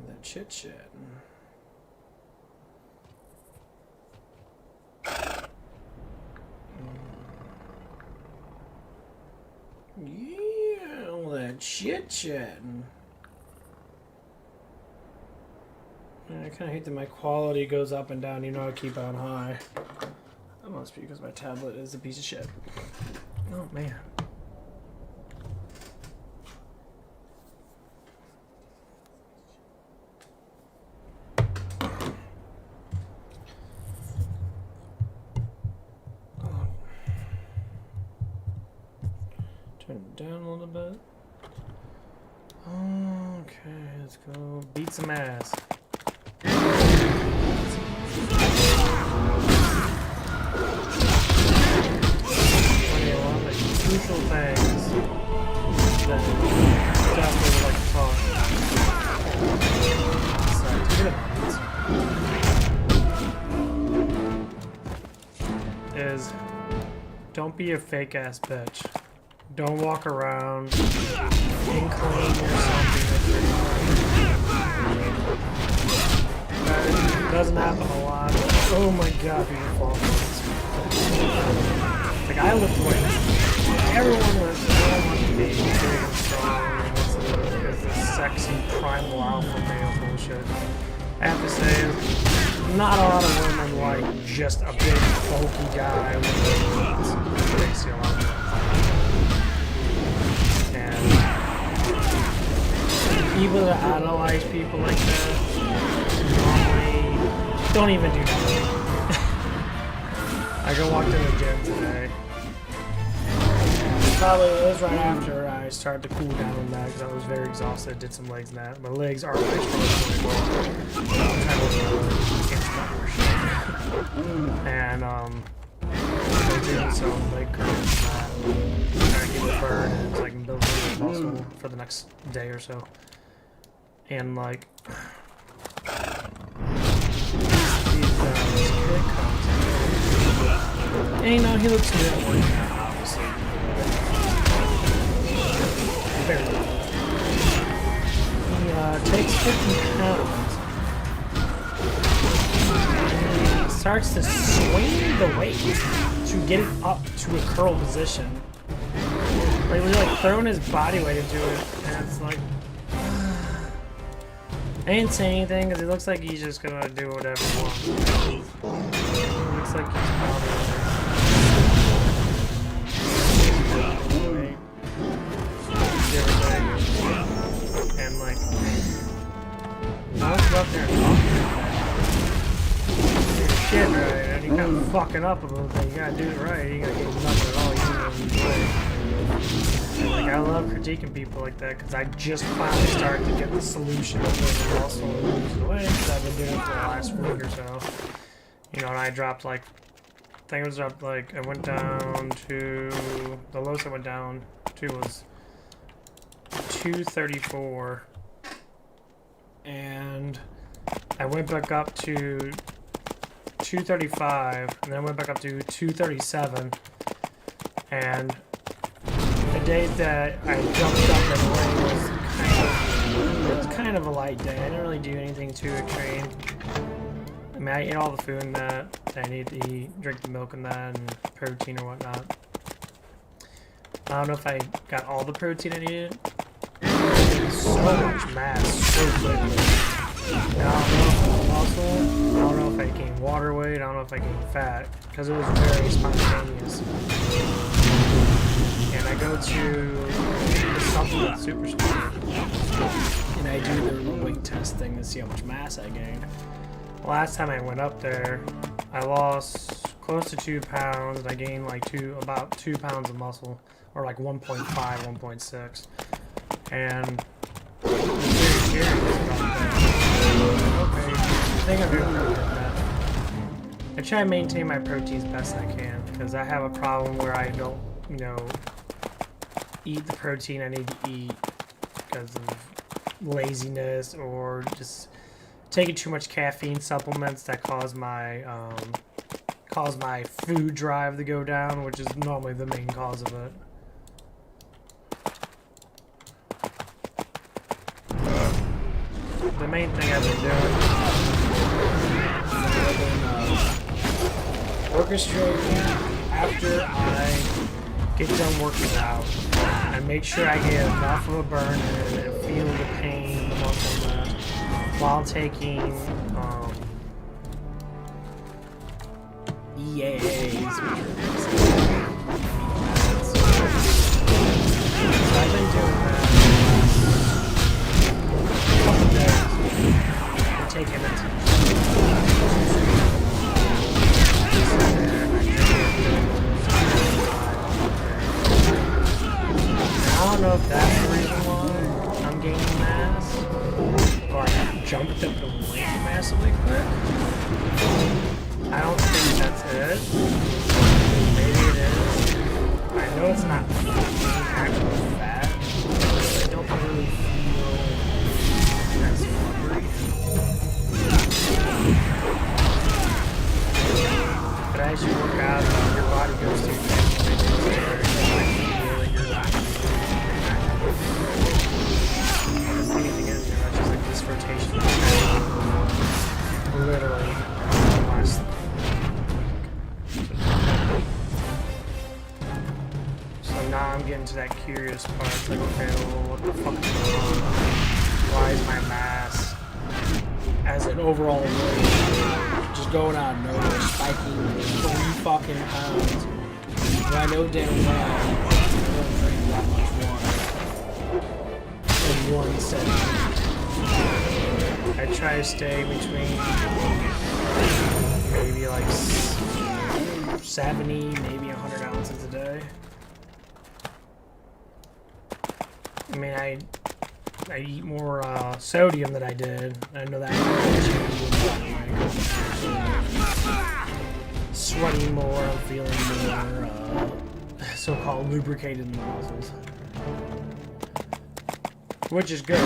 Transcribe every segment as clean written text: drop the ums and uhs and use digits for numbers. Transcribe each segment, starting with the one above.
That chit chat. Yeah, all that chit chatting. I kind of hate that my quality goes up and down. You know, I keep on high. That must be because my tablet is a piece of shit. Oh man. Turn it down a little bit. Okay, let's go beat some ass. Crucial things that definitely would like to talk. Is don't be a fake ass bitch. Don't walk around and claim you're something that you're not. That doesn't happen a lot. Oh my god, people fall for this. Like I looked like everyone wants to be big and strong and it's this sexy primal alpha male bullshit. I have to say, not a lot of women like just a big bulky guy with a and people that idolize people like that normally don't even do that. I go walk to the gym today. Probably it was right after I started to cool down on that because I was very exhausted. Did some legs and that. My legs are pretty strong. And I'm doing some leg curls and that. Trying to get it burned and so I can build a little muscle for the next day or so. And like these kid comes and you know he looks good at work now, obviously. Very good. He takes 50 pounds and he starts to swing the weight to get it up to a curl position. Like he's like throwing his body weight into it, and it's like I didn't say anything because it looks like he's just gonna do whatever he wants. It looks like he's probably and like I'll go up there and talk shit right, and you kind of fucking up a little bit. You gotta do it right. You gotta get nothing at all. And like I love critiquing people like that because I just finally started to get the solution of this and also lose the weight because I've been doing it for the last week or so. You know, and I dropped like I think it was up like I went down to the lowest I went down to was 234, and I went back up to 235, and then I went back up to 237, and the day that I jumped up and it was kind of a light day. I didn't really do anything too extreme. I mean, I ate all the food and that I need to eat, drink the milk and that, and protein or whatnot. I don't know if I got all the protein I needed. So much mass so quickly. I don't know if it's muscle, I don't know if I gained water weight, I don't know if I gained fat, because it was very spontaneous. And I go to the supplement superstore, and I do their little weight test thing to see how much mass I gained. Last time I went up there, I lost close to 2 pounds, and I gained like about 2 pounds of muscle, or like 1.5, 1.6. And I'm very serious about that. Okay, I think I'm doing pretty good at that. I try to maintain my protein as best I can, because I have a problem where I don't, you know, eat the protein I need to eat because of laziness or just taking too much caffeine supplements that cause my food drive to go down, which is normally the main cause of it. the main thing I've been doing orchestrating after I get done working out. I make sure I get enough of a burn in and feel the pain while taking EAAs. So I've been doing that a couple days. I'm taking it. I don't know if that's the reason why I'm gaining mass, or I jumped up the weight massively quick. I don't think that's it. Maybe it is. I know it's not actual fat, but I don't really feel as hungry. But as you work out, your body goes through literally last. So now I'm getting to that curious part. It's like, okay, well, what the fuck is going on? Why is my mass as an overall weight just going out of nowhere, spiking 3 fucking pounds? And I know damn well I don't drink that much water in one setting. I try to stay between maybe like 70, maybe 100 ounces a day. I mean, I eat more sodium than I did. I know that. Sweating more, I'm feeling more so-called lubricated in the muscles, which is good.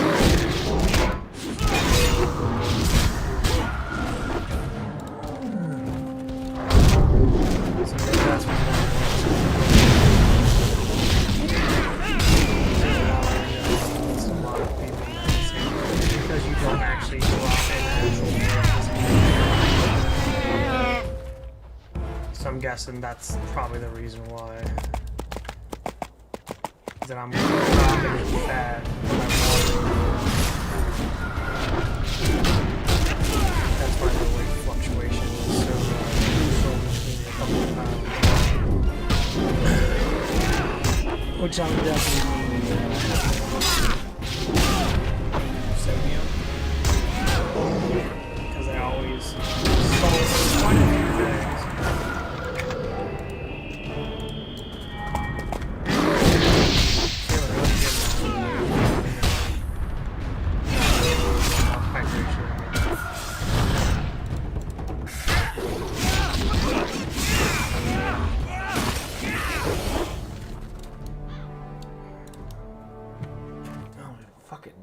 Because you don't actually drop in actual. So I'm guessing that's probably the reason why. That I'm dropping in fat when I'm that's why the weight fluctuation is so between a couple of pounds. Which I'm definitely sodium. Because I always solve quite a few things.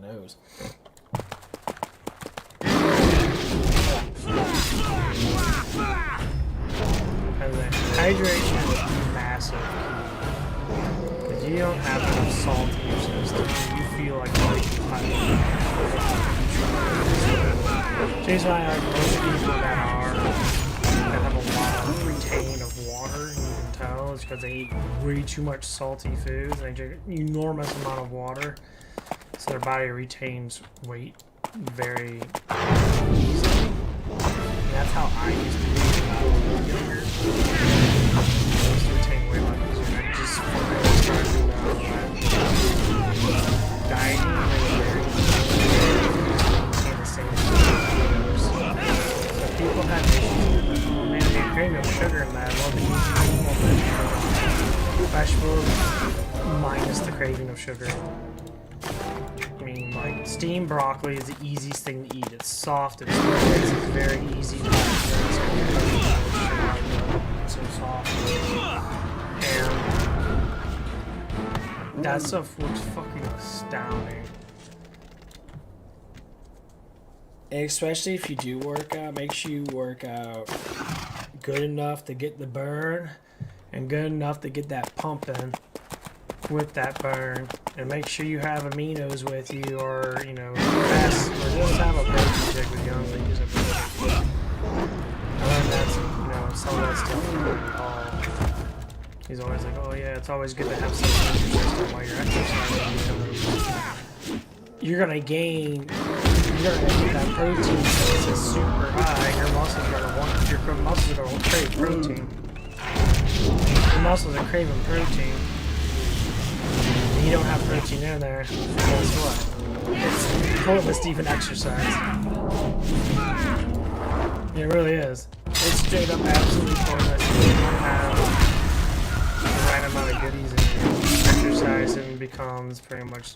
Nose. Hydration is massive because you don't have enough salt in your system. You feel like you're Chase and I are most people that have a lot of retain of water. You can tell it's because they eat way too much salty foods. They drink an enormous amount of water. So their body retains weight very easily. And that's how I used to be when I was younger. I used to retain weight a lot easier. I just finally started dieting and very maintain the same foods. So people have issues. Oh man, they crave no sugar in that. Well, they eat vegetables minus the craving of sugar. I mean, like, steamed broccoli is the easiest thing to eat. It's soft, it's very easy to eat. It's so soft. And that stuff looks fucking astounding. Especially if you do work out, make sure you work out good enough to get the burn and good enough to get that pump in. with that burn, and make sure you have aminos with you, or you know, fast, or just have a protein shake with you. I don't think use a protein. I learned that's, you know, some of that stuff from Paul. He's always like, oh yeah, it's always good to have something in your system while you're exercising. You're gonna gain, you're gonna get that protein that's super high. Your muscles are gonna want, your muscles are gonna crave protein. Your muscles are craving protein. You don't have protein in there, guess what? It's pointless to even exercise. It really is. It's straight up absolutely pointless. You don't have the right amount of goodies in you. Exercising becomes pretty much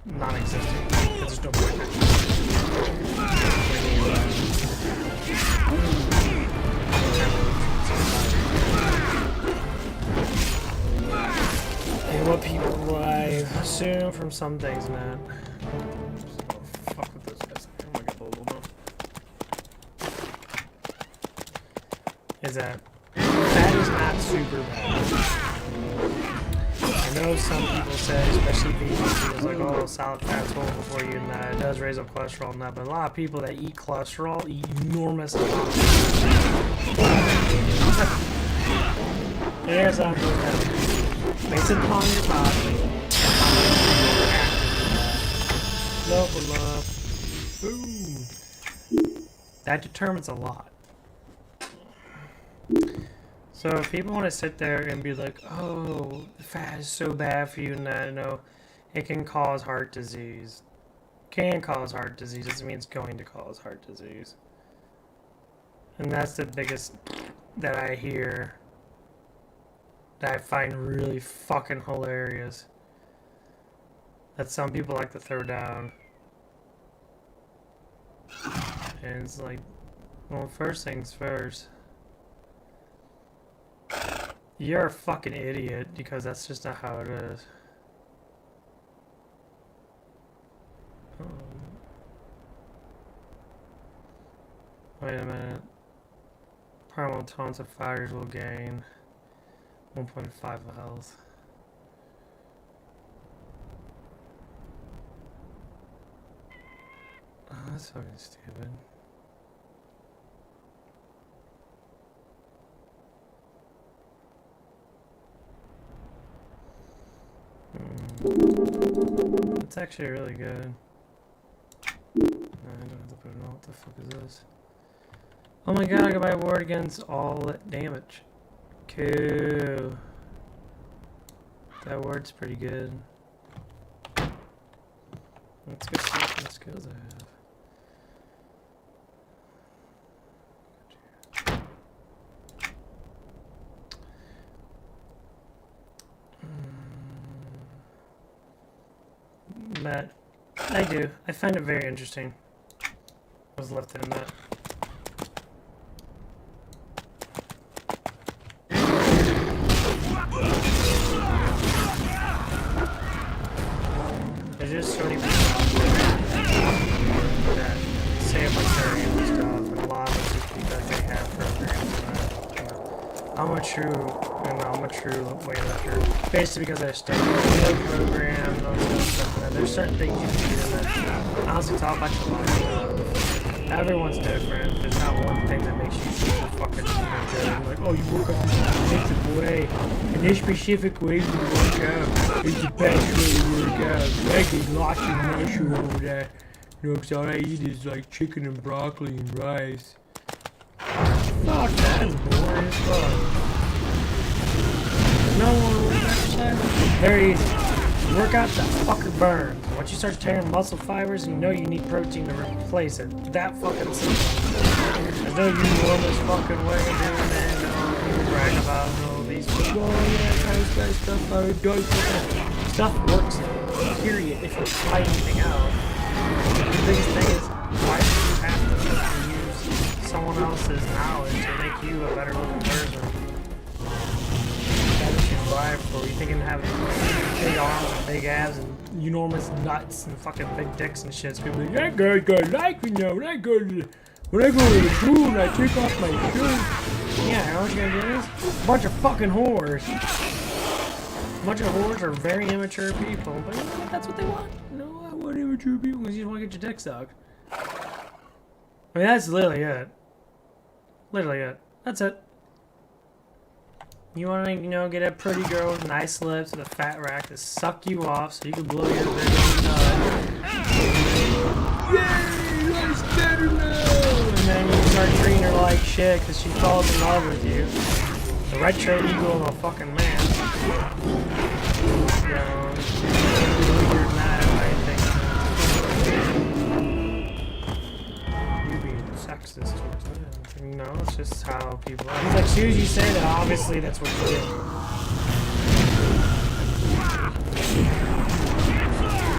non-existent. There's no point in and what people, I assume from some things, man. Fuck with those guys. I'm gonna get the little bit. Is that is not super bad. I know some people say, especially vegans, like, oh, solid fat's horrible for you, and that it does raise up cholesterol and that, but a lot of people that eat cholesterol eat enormous amounts. Here's how it goes down. Place it upon your body. Level up. Boom. That determines a lot. So if people want to sit there and be like, oh, fat is so bad for you, and that, you know, it can cause heart disease. Can cause heart disease. Doesn't mean it's going to cause heart disease. And that's the biggest that I hear, that I find really fucking hilarious, that some people like to throw down. And it's like, well, first things first. You're a fucking idiot, because that's just not how it is. Wait a minute. Primal taunts of fighters will gain 1.5 of health. Oh, that's fucking stupid. It's actually really good. No, I don't have to put it on. What the fuck is this? Oh my god, I got my ward against all damage. Cool. That word's pretty good. Let's go see what kind of skills I have. Matt, I do. I find it very interesting. What's left in that? There's just so many people that say about carrying and stuff, and a lot of it's just because they have programs that, I'm a true weightlifter. Basically because I studied the program, those stuff, and there's certain things you can do that honestly talk about your life. Everyone's different. There's not one thing that makes you super fucking good. Like, oh, you work out this specific way, and this specific way you work out is the best way to work out. I get lots of muscle over there. You know, because all I eat is like chicken and broccoli and rice. Fuck, that's boring as fuck. No one will exercise. Very easy. Workouts that fucker burns. Once you start tearing muscle fibers, you know you need protein to replace it. That fucking simple. There's no enormous fucking way of doing it. No, people brag about all these people. Oh yeah, guys, stuff works. Period. If you try anything out. The biggest thing is, why do you have to use someone else's knowledge to make you a better looking person? For you thinking having big arms and big abs and enormous nuts and fucking big dicks and shit. So people like, that guy's got like me now. When I go to the pool and I take off my shirt. Yeah, you know what you're gonna do is a bunch of fucking whores. A bunch of whores are very immature people, but you know what? That's what they want. No, I want immature people because you just want to get your dick sucked. I mean, that's literally it. Literally it. That's it. You want to, you know, get a pretty girl with nice lips and a fat rack to suck you off so you can blow your big old nut. Yay! That's better now! And then you start treating her like shit because she falls in love with you. The retro eagle of a fucking man. You know, you're mad, I think. You being sexist towards men. No, it's just how people are. It's like, as soon as you say that, obviously that's what you do.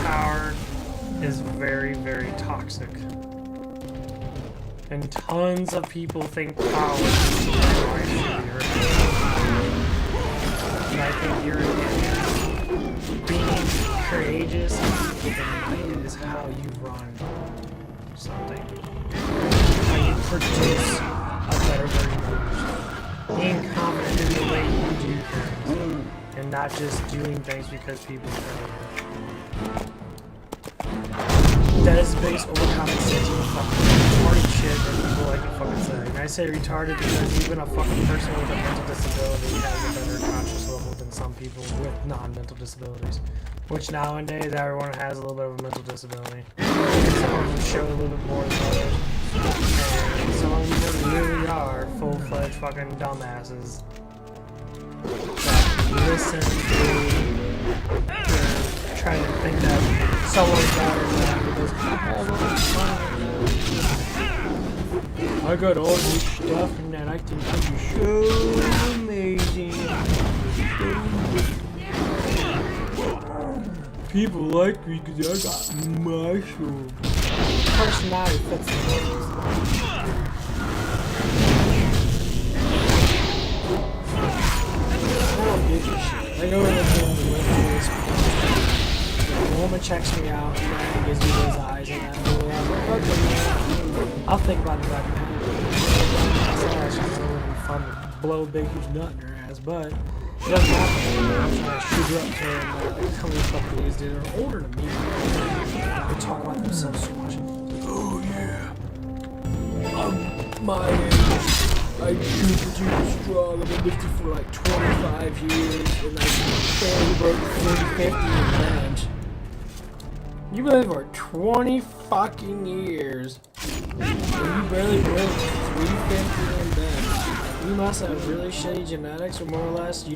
Power is very, very toxic. And tons of people think power is the right way to be heard. And I think you're being courageous and is how you run something. How you produce a better version of yourself. Being confident in the way you do things. And not just doing things because people tell you. That is the biggest overcompensation of fucking retarded shit that people like to fucking say. And I say retarded because even a fucking person with a mental disability has a better conscious level than some people with non-mental disabilities. Which nowadays everyone has a little bit of a mental disability. Some of them show a little bit more than others. And some of them really are full-fledged fucking dumbasses that listen to trying to think that someone's better than them because I got all this stuff and that I think is so amazing. People like me because I got muscle. Personality fits the purpose. I don't give a shit. I go in the gym to lift weights. The woman checks me out and gives me those eyes and that. I'll think about the back of my head. It's really fun to blow a big huge nut in her ass, but it doesn't happen. I'm trying to shoot her up to her. How many fucking these dudes are older than me? They talk about themselves so much. Oh yeah. I'm my age. I'm super strong. I've been lifting for like 25 years and I barely broke 350 in bench. You've been for 20 fucking years and you barely broke 350 in bench. You must have really shitty genetics, or more or less you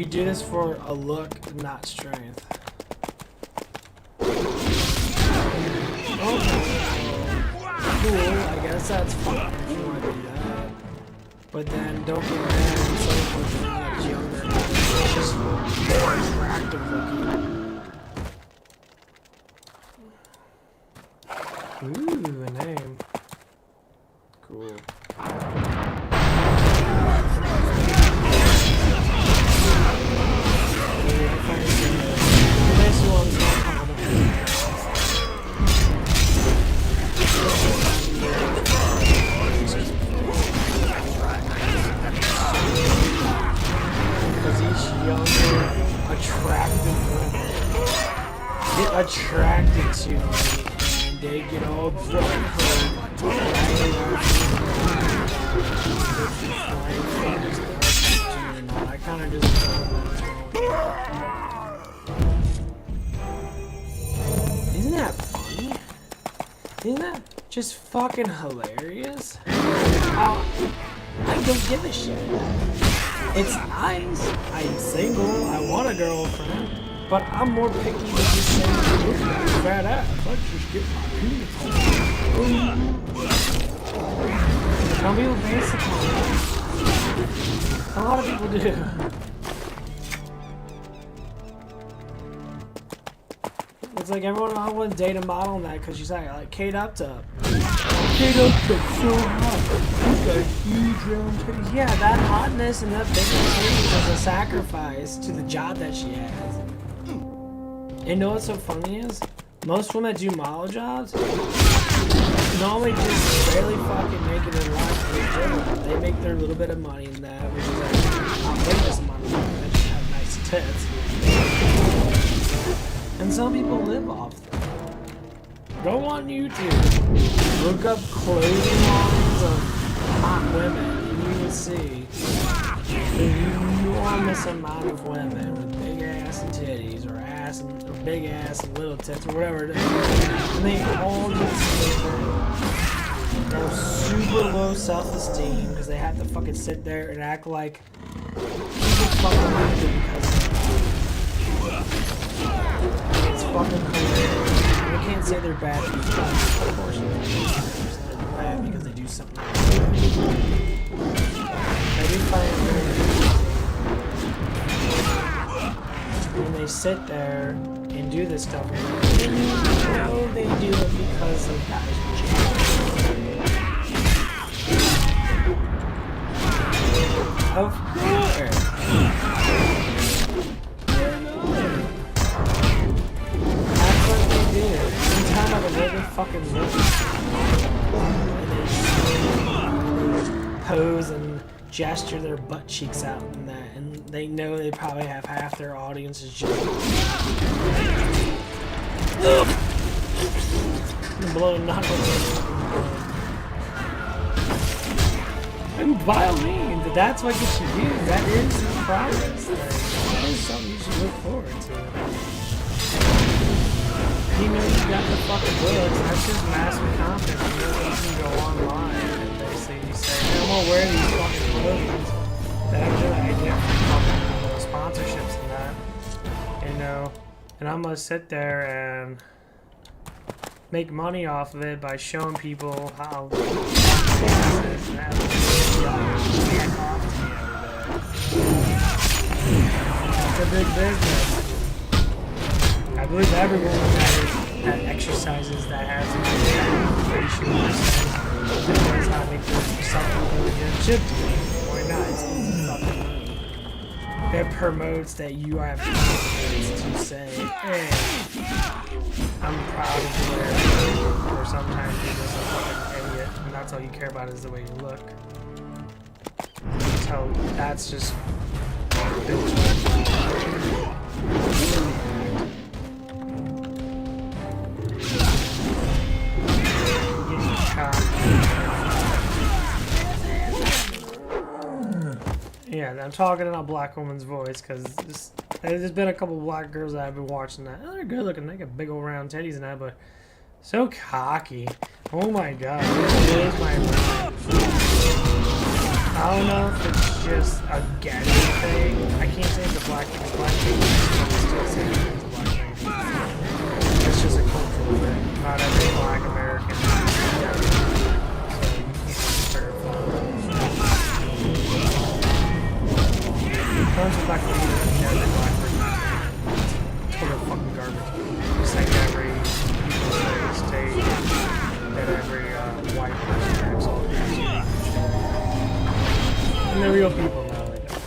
do this for a look, not strength. Cool, I guess that's fine if you want to do that. But then don't get mad when someone that's younger. It's just more attractive looking. Ooh, a name. Cool. Attracted to me, and they get all drunk. I kind of just isn't that funny? Isn't that just fucking hilarious? I don't give a shit. It's nice. I'm single. I want a girlfriend. But I'm more picky than just saying, look at that fat ass. Let's just get my penis on. Some people base it on that. A lot of people do. It's like everyone I want to date a model and that because she's like Kate Upton. Kate Upton's so hot. She's got huge round titties. Yeah, that hotness and that big titties is a sacrifice to the job that she has. And you know what's so funny is? Most women that do model jobs normally just barely fucking make it in life. They make their little bit of money in that, which is like outrageous amount of money. They just have nice tits. And some people live off them. Go on YouTube. Look up clothing lines of hot women, and you will see the enormous amount of women with big ass and titties, or ass and or big ass and little tits, or whatever it is. And they all do the same thing. They have super low self-esteem because they have to fucking sit there and act like people fucking like them because it's fucking hilarious. I can't say they're bad people. Of course they're bad because they do something like that. I do find it very interesting when they sit there and do this stuff, and you know they do it because of guys are of course. That's what they do. Anytime I can really fucking look, pose and gesture their butt cheeks out and that, and they know they probably have half their audience is just blowing knuckles. And by all means, that's what gets you views. That is progress. That is something you should look forward to. You know you got the fucking looks. That's just massive confidence. You know that you can go online and basically say, hey, I'm gonna wear these fucking clothes that I get from fucking sponsorships and that. You know, and I'm gonna sit there and make money off of it by showing people how it's a big business. I believe everyone that exercises that has a ratio that knows how to make something really good should do. Why not? It's easy fucking money. It promotes that you have confidence to say, hey, I'm proud of you, or sometimes you're just a fucking idiot, and that's all you care about is the way you look. So that's just yeah, I'm talking in a black woman's voice because there's been a couple black girls that I've been watching that. Oh, they're good looking. They got big old round titties and that, but so cocky. Oh my god. It my mind. I don't know if it's just a gay thing. I can't say it's a black thing. It's a black thing. I'm still saying it's a black thing. It's just a cultural thing. Not every black American. Tons of black people that are black person. Total fucking garbage. Just like every state that every white person acts all the and they're real people now. They don't.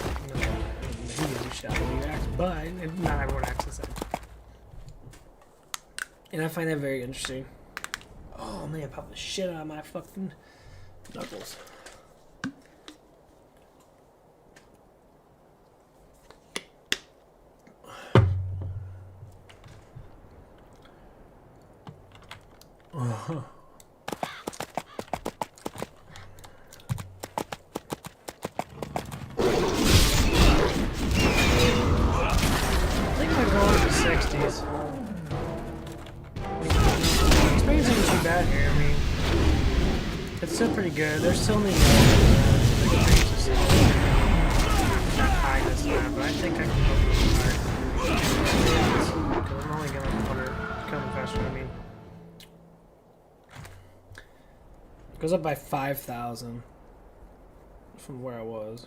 Who gives a shit how you act? But not everyone acts the same. And I find that very interesting. Oh man, I popped the shit out of my fucking knuckles. Uh-huh. I think my goal is the 60s. Spain's isn't too bad here. I mean, it's still pretty good. There's still many that highness now, but I think I can go higher. Because I'm only going to put it coming faster. I mean, it goes up by 5,000 from where I was.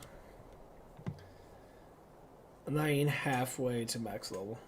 I'm not even halfway to max level.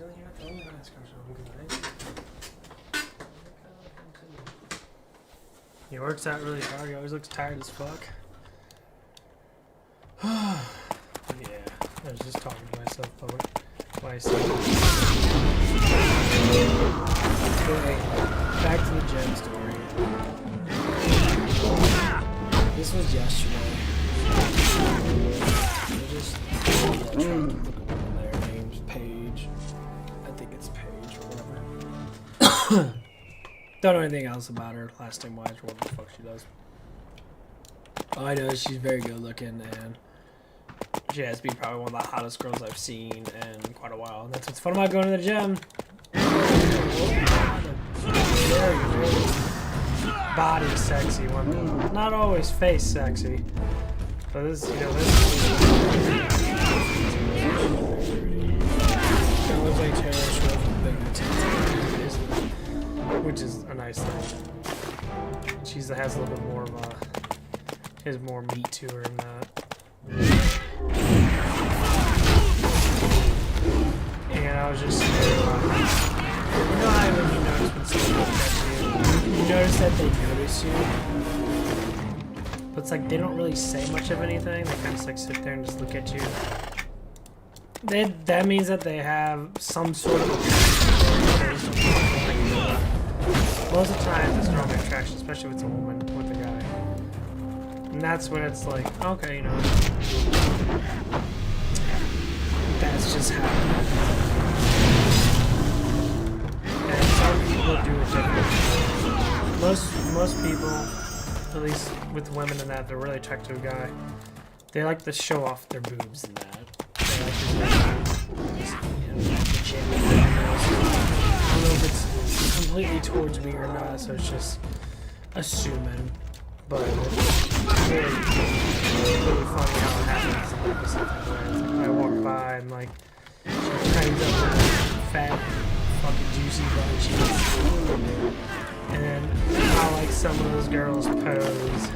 really not the only NASCAR show because he works out really hard. He always looks tired as fuck. Yeah, I was just talking to myself, but why I said okay, back to the gem story. This was yesterday. I just trying to look at one there. Name's Paige. I think it's Paige or whatever. Don't know anything else about her, last name wise, or what the fuck she does. All I know is she's very good looking, and she has to be probably one of the hottest girls I've seen in quite a while. And that's what's fun about going to the gym. Very, very body sexy woman. Not always face sexy. But this, you know, this looks like Taylor Swift with bigger tits, which is a nice thing. She has a little bit more of a, has more meat to her than that. And I was just sitting there like, you know how when you notice when someone looks at you, you notice that they notice you? But it's like they don't really say much of anything. They kind of just like sit there and just look at you. That means that they have some sort of attraction. Most of the time, there's no attraction, especially if it's a woman with a guy. And that's when it's like, okay, you know, that's just how. And some people do it differently. Most people, at least with women and that, they're really attracted to a guy. They like to show off their boobs and that. They like to the gym. I don't know if it's completely towards me or not, so it's just assuming. But it's really funny how it happens in like this type of way. It's like I walk by and like she kind of fat, fucking juicy butt cheeks. And then how like some of those girls pose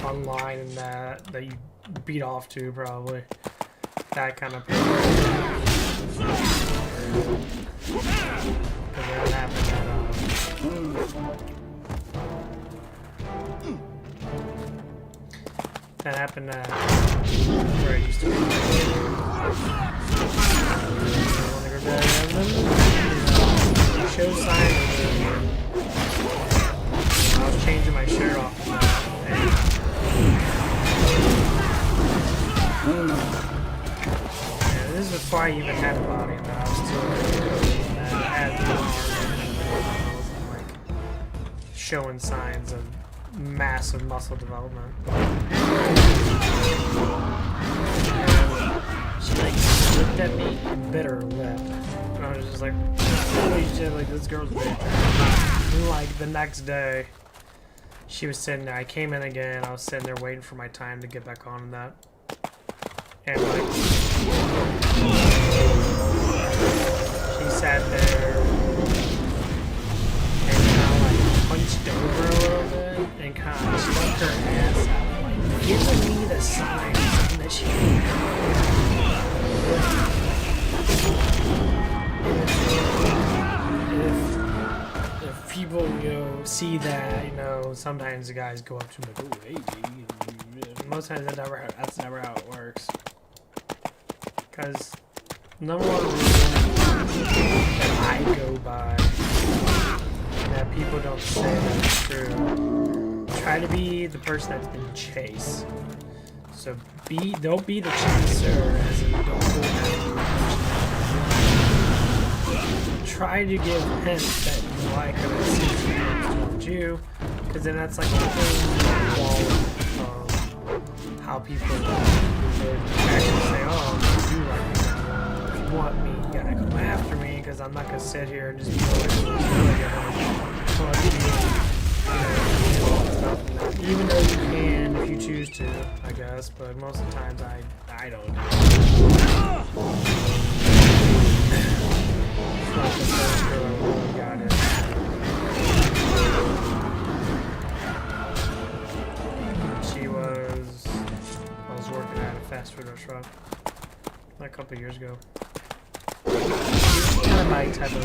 online and that you beat off to probably. That kind of pose. Because that happened that happened at where I used to be. Show sign. I was changing my shirt off. Yeah, this is before I even had a body, and I was still had like showing signs of massive muscle development. She like looked at me and bit her lip. And I was just like, holy shit, like this girl's big. And like the next day, she was sitting there. I came in again. I was sitting there waiting for my time to get back on and that. And like, she sat there and kind of like punched over a little bit and kind of stuck her ass out, like giving me the sign that she if people, you know, see that, you know, sometimes the guys go up to me like, oh, hey, most times that's never how it works. Because number one reason that I go by that people don't say that's true, try to be the person that's been chased. So don't be the chaser, as in don't go after the person. Try to give hints that you like her that sees towards you, because then that's like a whole wall of how people actually say, oh, you like me. If you want me, you gotta come after me, because I'm not gonna sit here and just be like, even though you can if you choose to, I guess, but most of the times I don't do it. It's not the first girl I really got it. I was working at a fast food restaurant a couple of years ago. my type of.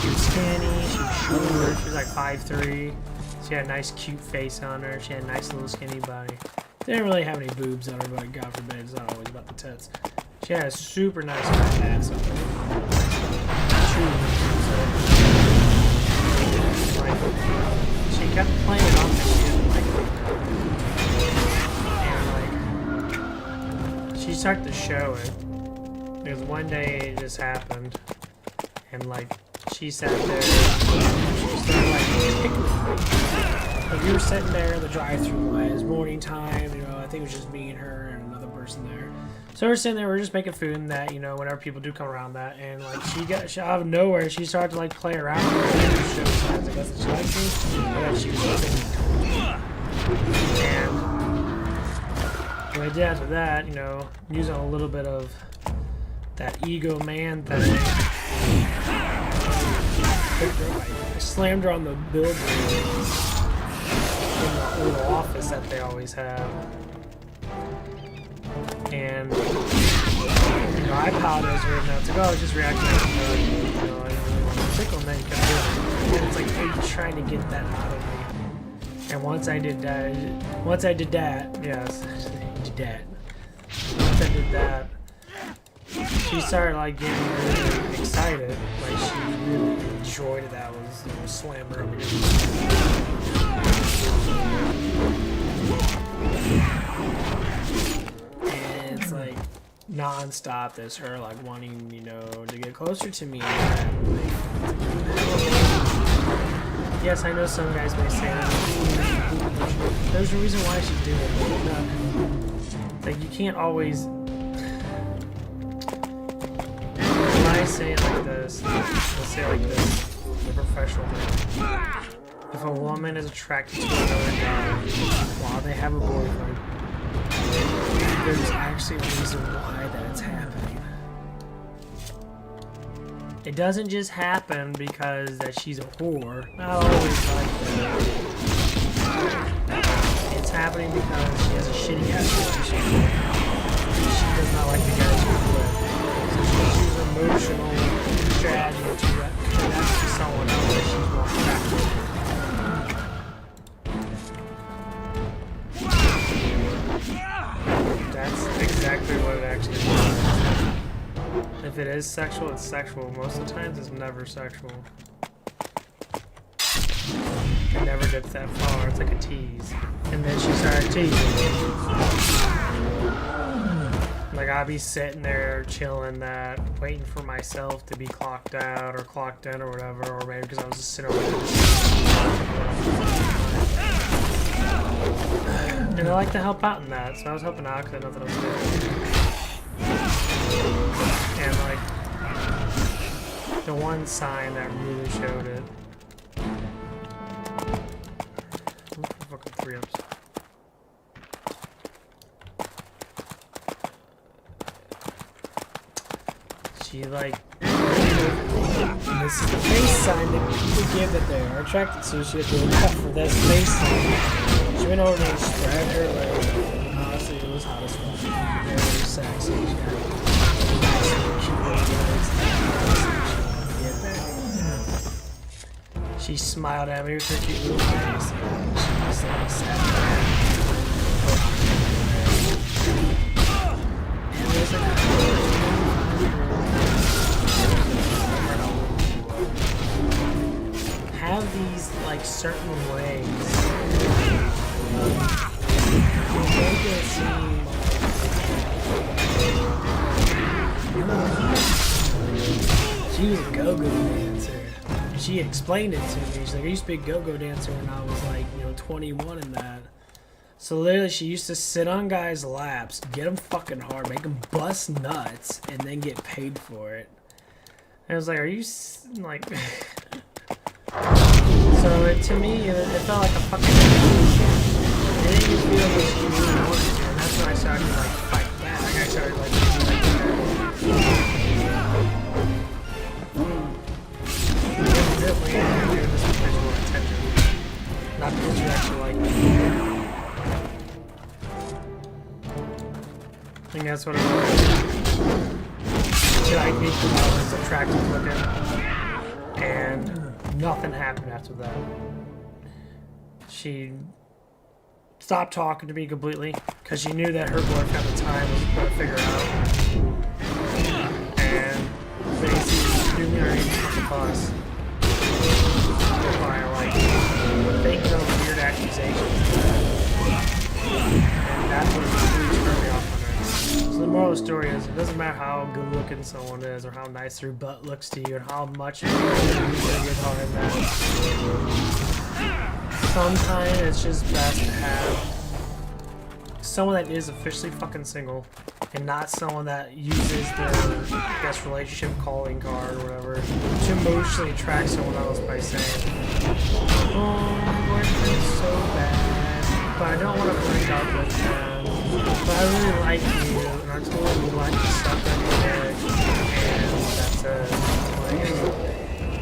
She was skinny, she was short, she was like 5'3". She had a nice cute face on her, she had a nice little skinny body. Didn't really have any boobs on her, but God forbid, it's not always about the tits. She had a super nice fat ass on her. She kept playing it off that she didn't like it. And like, she started to show it. Because one day it just happened. And like, she sat there, she started like tickling me. Like we were sitting there in the drive-thru line, it was morning time, you know, I think it was just me and her and another person there. So we're sitting there, we're just making food and that, you know, whenever people do come around that, and like she out of nowhere, she started to like play around with me and show signs, I guess that she liked me, or that she was loving me. And what I did after that, you know, using a little bit of that ego man thing, I slammed her on the billboard in the little office that they always have. And, you know, I apologized for it, and I was like, oh, I was just reacting to it, you know, I didn't really want to tickle, and then you kept doing it. And it's like, are you trying to get that out of me? And once I did that, yes, once I did that, she started like getting really excited, like she really enjoyed it. That was, you know, slam her up against and it's like non-stop. There's her like wanting, you know, to get closer to me. Yes, I know some guys may say that. There's a reason why she's doing it. Like you can't always. I say it like this, let's say it like this, the professional thing. If a woman is attracted to another guy while they have a boyfriend, there's actually a reason why that it's happening. It doesn't just happen because that she's a whore. Not always like that. It's happening because she has a shitty ass relationship. She does not like the guy she's with. Emotional strategy to connect to someone else that she's more attracted. That's exactly what it actually is. If it is sexual, it's sexual. Most of the times, it's never sexual. It never gets that far. It's like a tease. And then she started teasing. Like, I'll be sitting there chilling that, waiting for myself to be clocked out or clocked in or whatever, or maybe because I was just sitting over there. And I like to help out in that, so I was helping out because I know that I was doing. And like, the one sign that really showed it. Fucking 3-ups. She like, this is the face sign that people give that they are attracted to. She had to look up for this face sign. She went over and spread her legs. Honestly, it was hot as fuck. Very sexy. She had nice little cute legs. She smiled at me with her cute little face. She just like sat there. And there's like have these like certain ways to make it seem she was a go-go dancer. She explained it to me. She's like, I used to be a go-go dancer when I was like, you know, 21 and that. So literally she used to sit on guys' laps, get them fucking hard, make them bust nuts, and then get paid for it. And I was like, are you like... So to me, it felt like a fucking... It didn't even feel like she really wanted to, and that's when I started to like fight back. I started like... Not because you actually like me. I think that's what it was. She liked me because I was attractive looking, and nothing happened after that. She stopped talking to me completely because she knew that her boyfriend at the time was going to figure it out, and basically threw me underneath the bus by like thinking of weird accusations, and that's what really turned me off on her. So the moral of the story is, it doesn't matter how good looking someone is, or how nice their butt looks to you, and how much you're talking about. Sometimes it's just best to have someone that is officially fucking single, and not someone that uses their, I guess, relationship calling card or whatever to emotionally attract someone else by saying, "Oh, my boyfriend's so bad, but I don't want to break up with him, but I really like you, and I totally like to suck on your dick, and that's it."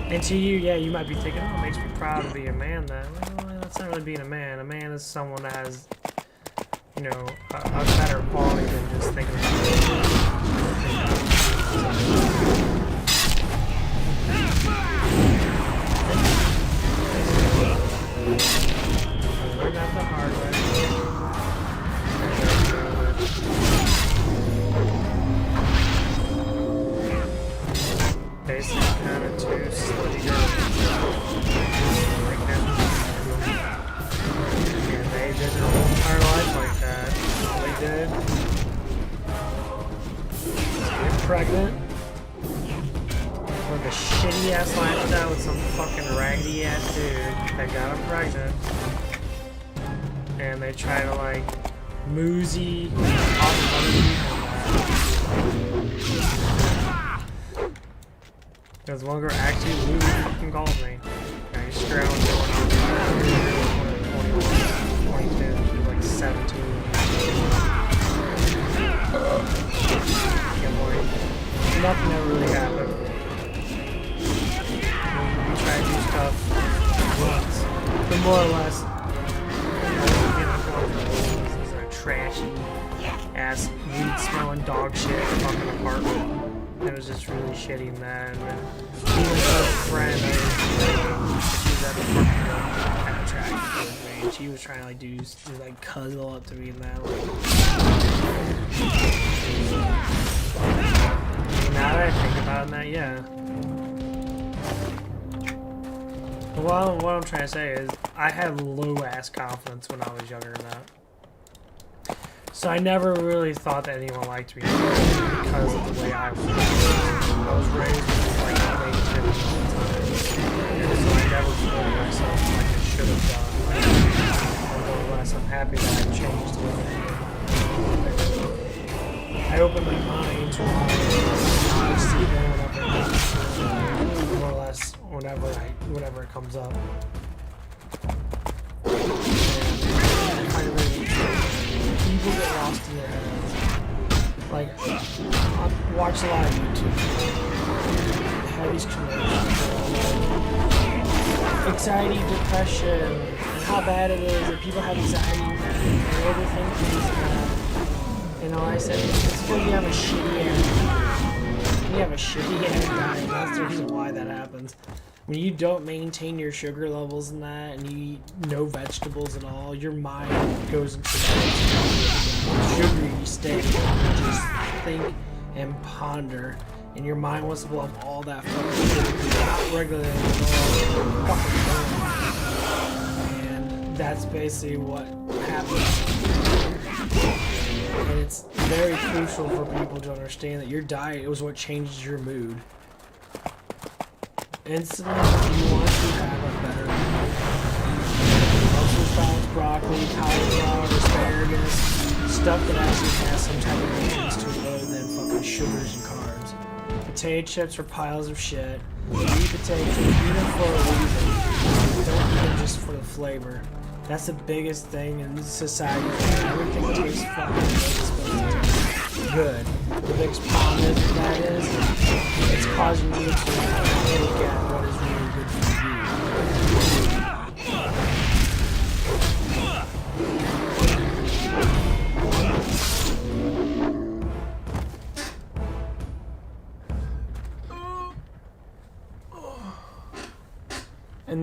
And to you, yeah, you might be thinking, "Oh, it makes me proud to be a man then." Well, that's not really being a man. A man is someone that has, you know, a better quality than just thinking about it. I learned that the hard way. Basically, kind of two slutty girls. Like them. And they did their whole entire life like that. All they did was get pregnant, live a shitty ass lifestyle with some fucking raggedy ass dude that got them pregnant, and they try to like moosey off other people. Because one girl actually really fucking called me. Yeah, he's screwing going on. 21, 22, she was like 17. Yeah, boy. Nothing ever really happened. We tried to do stuff once. But more or less, this is a trashy ass weed smelling dog shit fucking apartment. It was just really shitty, man. And even her friend, she was at the parking lot, kind of attracted to me, and she was trying to like do like cuddle up to me and that. Like, now that I think about that, yeah. Well, what I'm trying to say is, I had low ass confidence when I was younger than that. So I never really thought that anyone liked me because of the way I was. I was raised with like negativity all the time, and so I never supported myself like I should have done. Nevertheless, I'm happy that I changed a little bit. I opened my mind to honesty more or less whenever it comes up. People get lost in their heads. Like, I watch a lot of YouTube. They have these commercials. Anxiety, depression, and how bad it is that people have anxiety and overthink things. You know, I said, it's because you have a shitty ass. You have a shitty ass diet. That's the reason why that happens. When you don't maintain your sugar levels in that, and you eat no vegetables at all, your mind goes into sugary state. You just think and ponder, and your mind wants to blow up all that fucking shit without regulating it all fucking time. And that's basically what happens. And it's very crucial for people to understand that your diet is what changes your mood. Instantly, if you want to have a better mood, Brussels sprouts, broccoli, cauliflower, asparagus, stuff that actually has some type of nutrients to it other than fucking sugars and carbs. Potato chips are piles of shit. You eat potato chips, eat them for a reason. Don't eat them just for the flavor. That's the biggest thing in this society. Everything tastes fucking good. It's supposed to taste good. The biggest problem is that is, it's causing you to look at what is really good for you.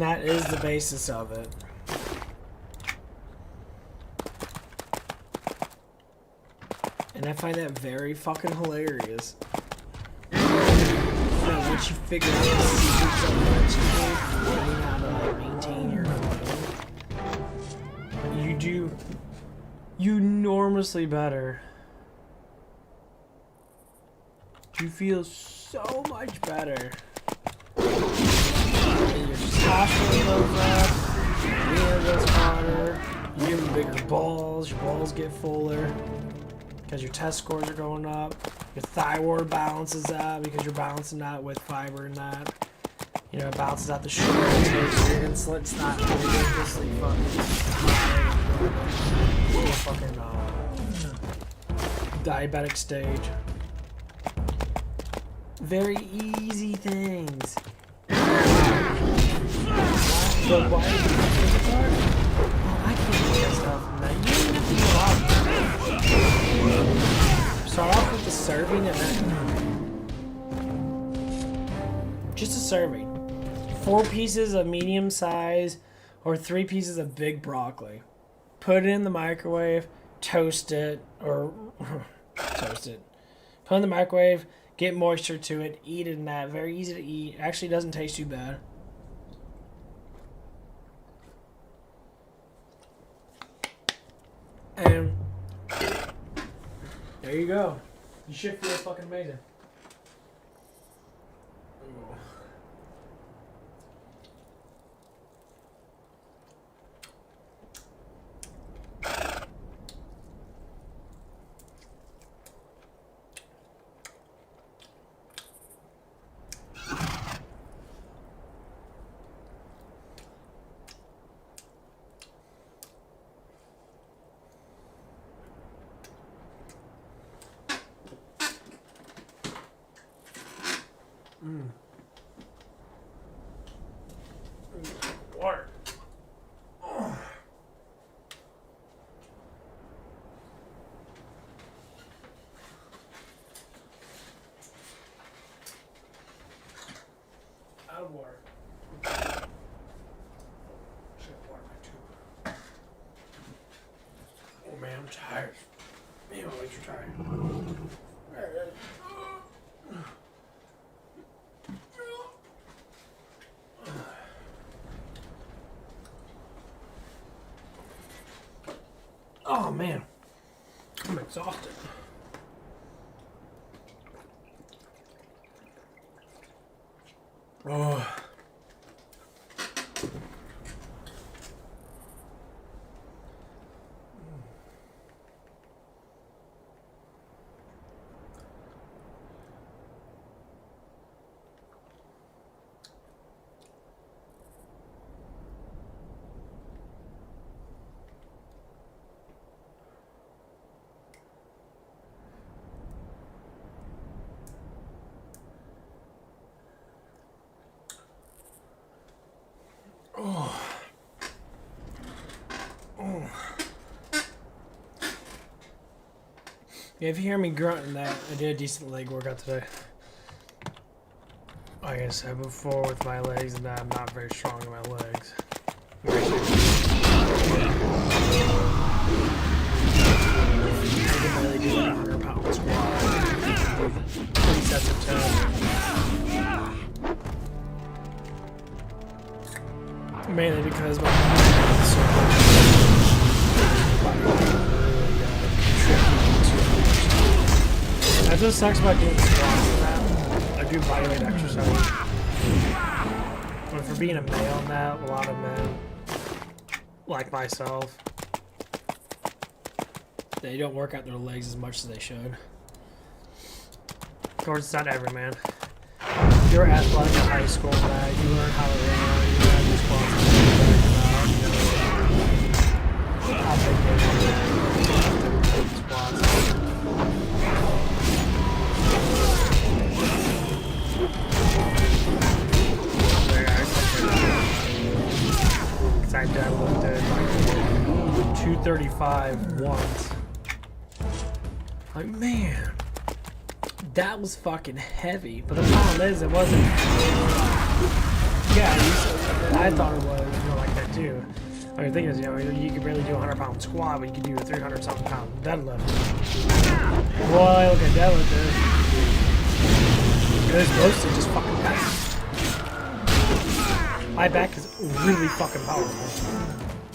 that is the basis of it. And I find that very fucking hilarious. Once you figure out the secrets of what you do, learning how to like maintain your phone, you do enormously better. You feel so much better. And your testosterone goes up, your hair goes harder, you give them bigger balls, your balls get fuller. Because your test scores are going up, your thyroid balances out because you're balancing out with fiber and that. You know, it balances out the sugar intake, so your insulin's not ridiculously fucking diabetic stage. Very easy things. But why do you think it's hard? Oh, I can't do that stuff, man. You don't have to do a lot. Start off with the serving and then just a serving. 4 pieces of medium size or 3 pieces of big broccoli. Put it in the microwave, toast it, or toast it. Put it in the microwave, get moisture to it, eat it in that. Very easy to eat. Actually doesn't taste too bad. And there you go. You should feel fucking amazing. Water. Oh. Out of water. Should have water my tube. Oh man, I'm tired. Man, my legs are tired. Oh man, I'm exhausted. Oh. Oh. Oh. Yeah, if you hear me grunting that, I did a decent leg workout today. Like I said before with my legs, and I'm not very strong in my legs. I can barely do a 100-pound squat. 3 sets of 10. Mainly because my body is so that's what sucks about doing squats and that. I do bodyweight exercise. But for being a male now, a lot of men, like myself, they don't work out their legs as much as they should. Of course, it's not every man. If you're athletic in high school, man, you learn how to run, you learn how to do squats, I'll take squats. I deadlifted like 235 once. Like, man, that was fucking heavy. But the problem is, it wasn't. Yeah, I thought it was more like that too. I mean, the thing is, you know, you could barely do a 100-pound squat, but you could do a 300-something pound deadlift. Boy, look at deadlift, dude. It's mostly just fucking back. My back is really fucking powerful.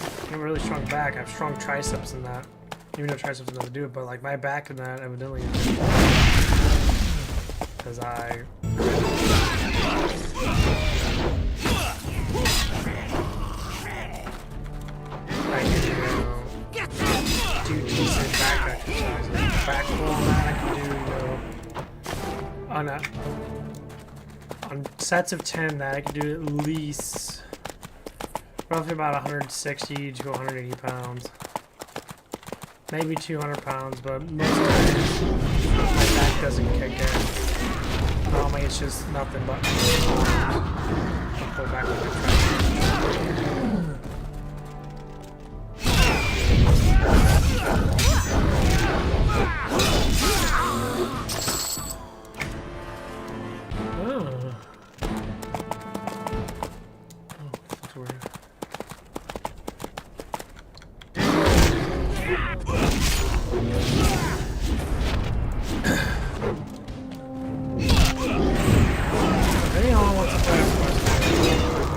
I have a really strong back. I have strong triceps in that. Even though triceps doesn't do it, but like my back in that evidently is because I can do decent back exercises. Back pull on that I can do, on sets of 10 that I can do at least roughly about 160 to 180 pounds. Maybe 200 pounds, but most of the time my back doesn't kick in. Normally it's just nothing but I'll pull back with my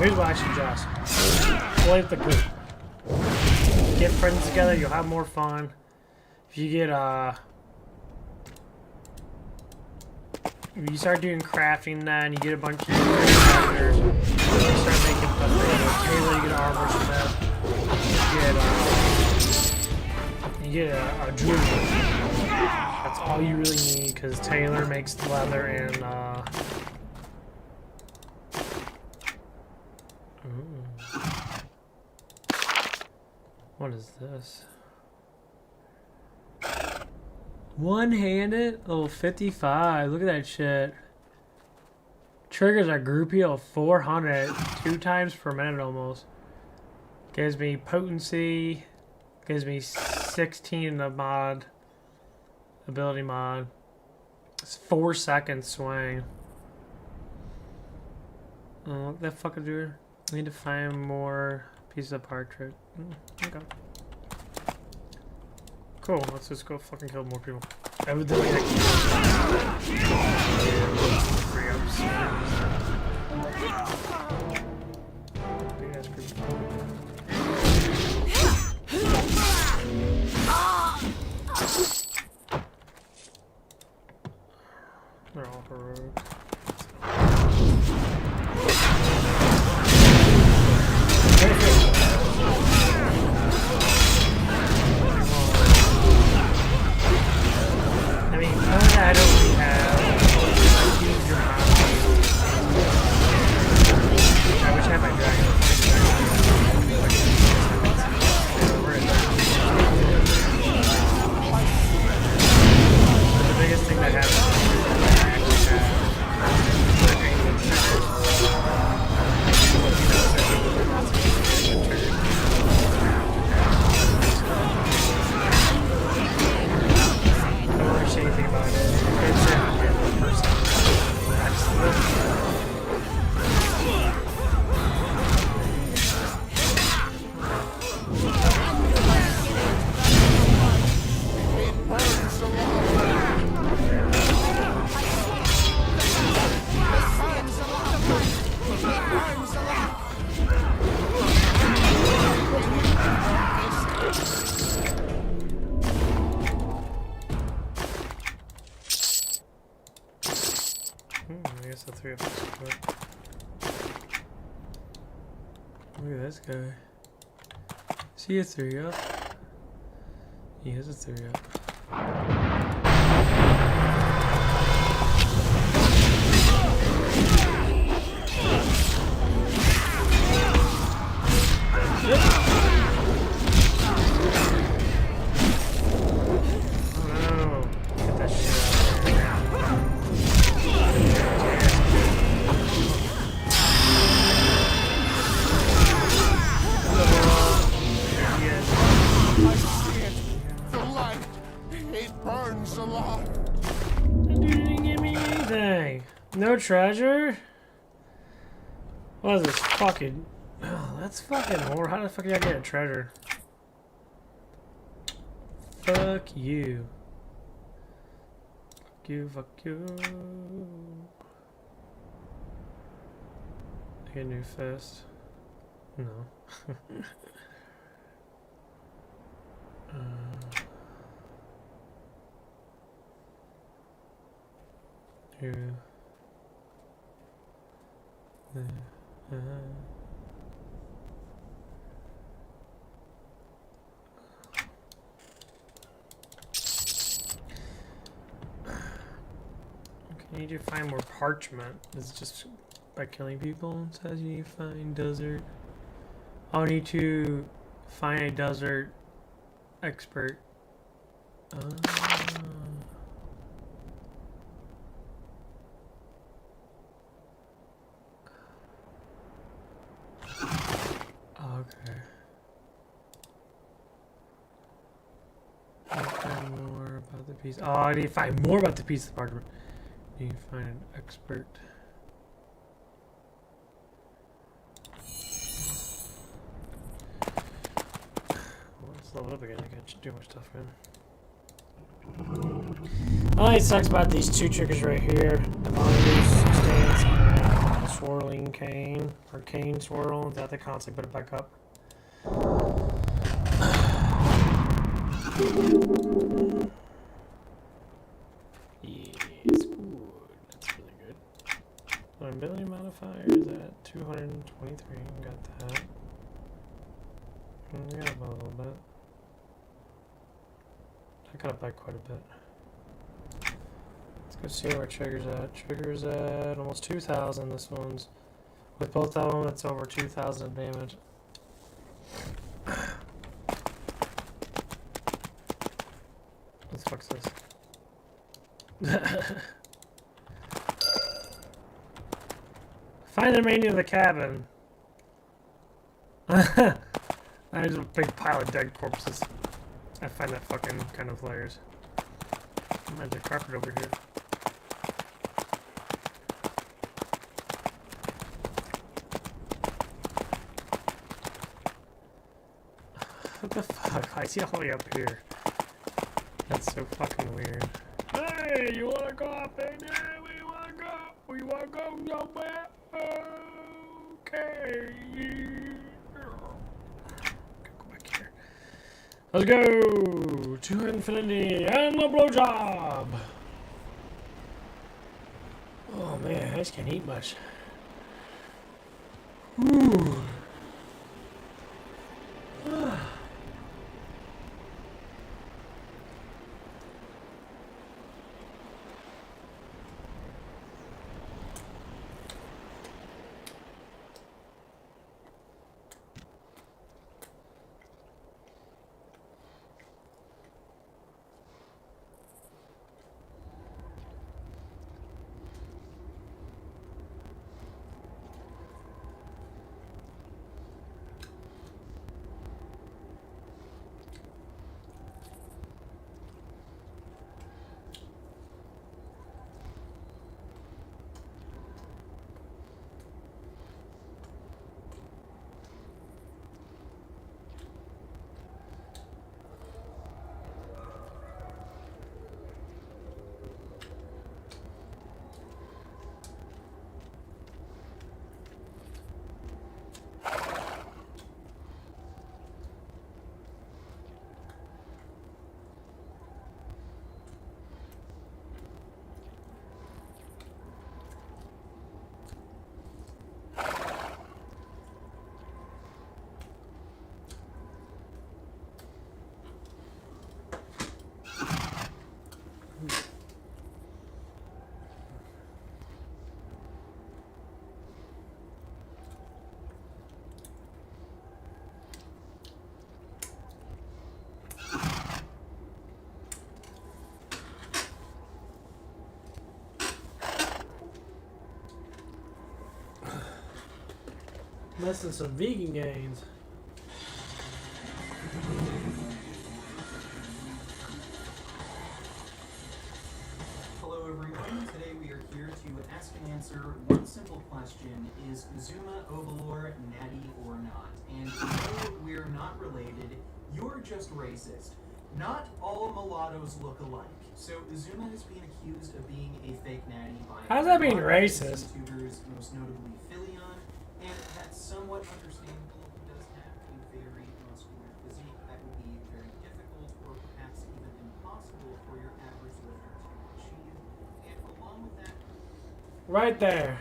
here's what I suggest. Play with the group. Get friends together, you'll have more fun. If you get if you start doing crafting and you get a bunch of crafters, you start making stuff together. Taylor, you get armor set. You get a jeweler. That's all you really need because Taylor makes leather and what is this? One-handed? Oh, 55. Look at that shit. Triggers are groupie of 400. 2 times per minute almost. Gives me potency. Gives me 16 in the mod. Ability mod. It's 4-second swing. Oh, what the fuck is there? I need to find more pieces of partridge. Okay. Cool, let's just go fucking kill more people. Evidently I can free ups. They're all heroic. I don't really have a huge amount of I wish I had my dragon. But the biggest thing that happens is that I actually have anything about it. It's a person. That's the I guess the 3 of us. Look at this guy. Is he a 3-up? He is a 3-up. No treasure? What is this fucking That's fucking horrible. How the fuck did I get a treasure? Fuck you. Fuck you, fuck you. I get a new fist. No. Here. I need to find more parchment. It's just by killing people. It says you need to find desert. I need to find a desert expert. Okay. Find more about the piece. Oh, I need to find more about the piece of parchment. You need to find an expert. Well, let's level up again. I can't do much stuff, man. Only sucks about these two triggers right here. The mongoose stance and the swirling cane, or cane swirl. Is that the concept? Put it back up. Yes, ooh, that's really good. My ability modifier is at 223. Got that. I got up a little bit. I got up by quite a bit. Let's go see where trigger's at. Trigger's at almost 2,000. This one's with both of them. It's over 2,000 damage. What the fuck's this? Find the remaining of the cabin. There's a big pile of dead corpses. I find that fucking kind of hilarious. There's a carpet over here. What the fuck? I see all the way up here. That's so fucking weird. Hey, you wanna go up in there? We wanna go. We wanna go somewhere. Okay. Go back here. Let's go to infinity and a blowjob. Oh man, I just can't eat much. Whew. Missing some vegan gains. Hello everyone, today we are here to ask and answer one simple question: is Zuma Ovalor natty or not? not related, you're just racist. Not all mulattoes look alike. So Zuma is being accused of being a fake natty by how's that being racist? YouTubers, most notably Philion, and that's somewhat understandable. He does have a very muscular physique that would be very difficult or perhaps even impossible for your average lifter to achieve. And along with that, Right there.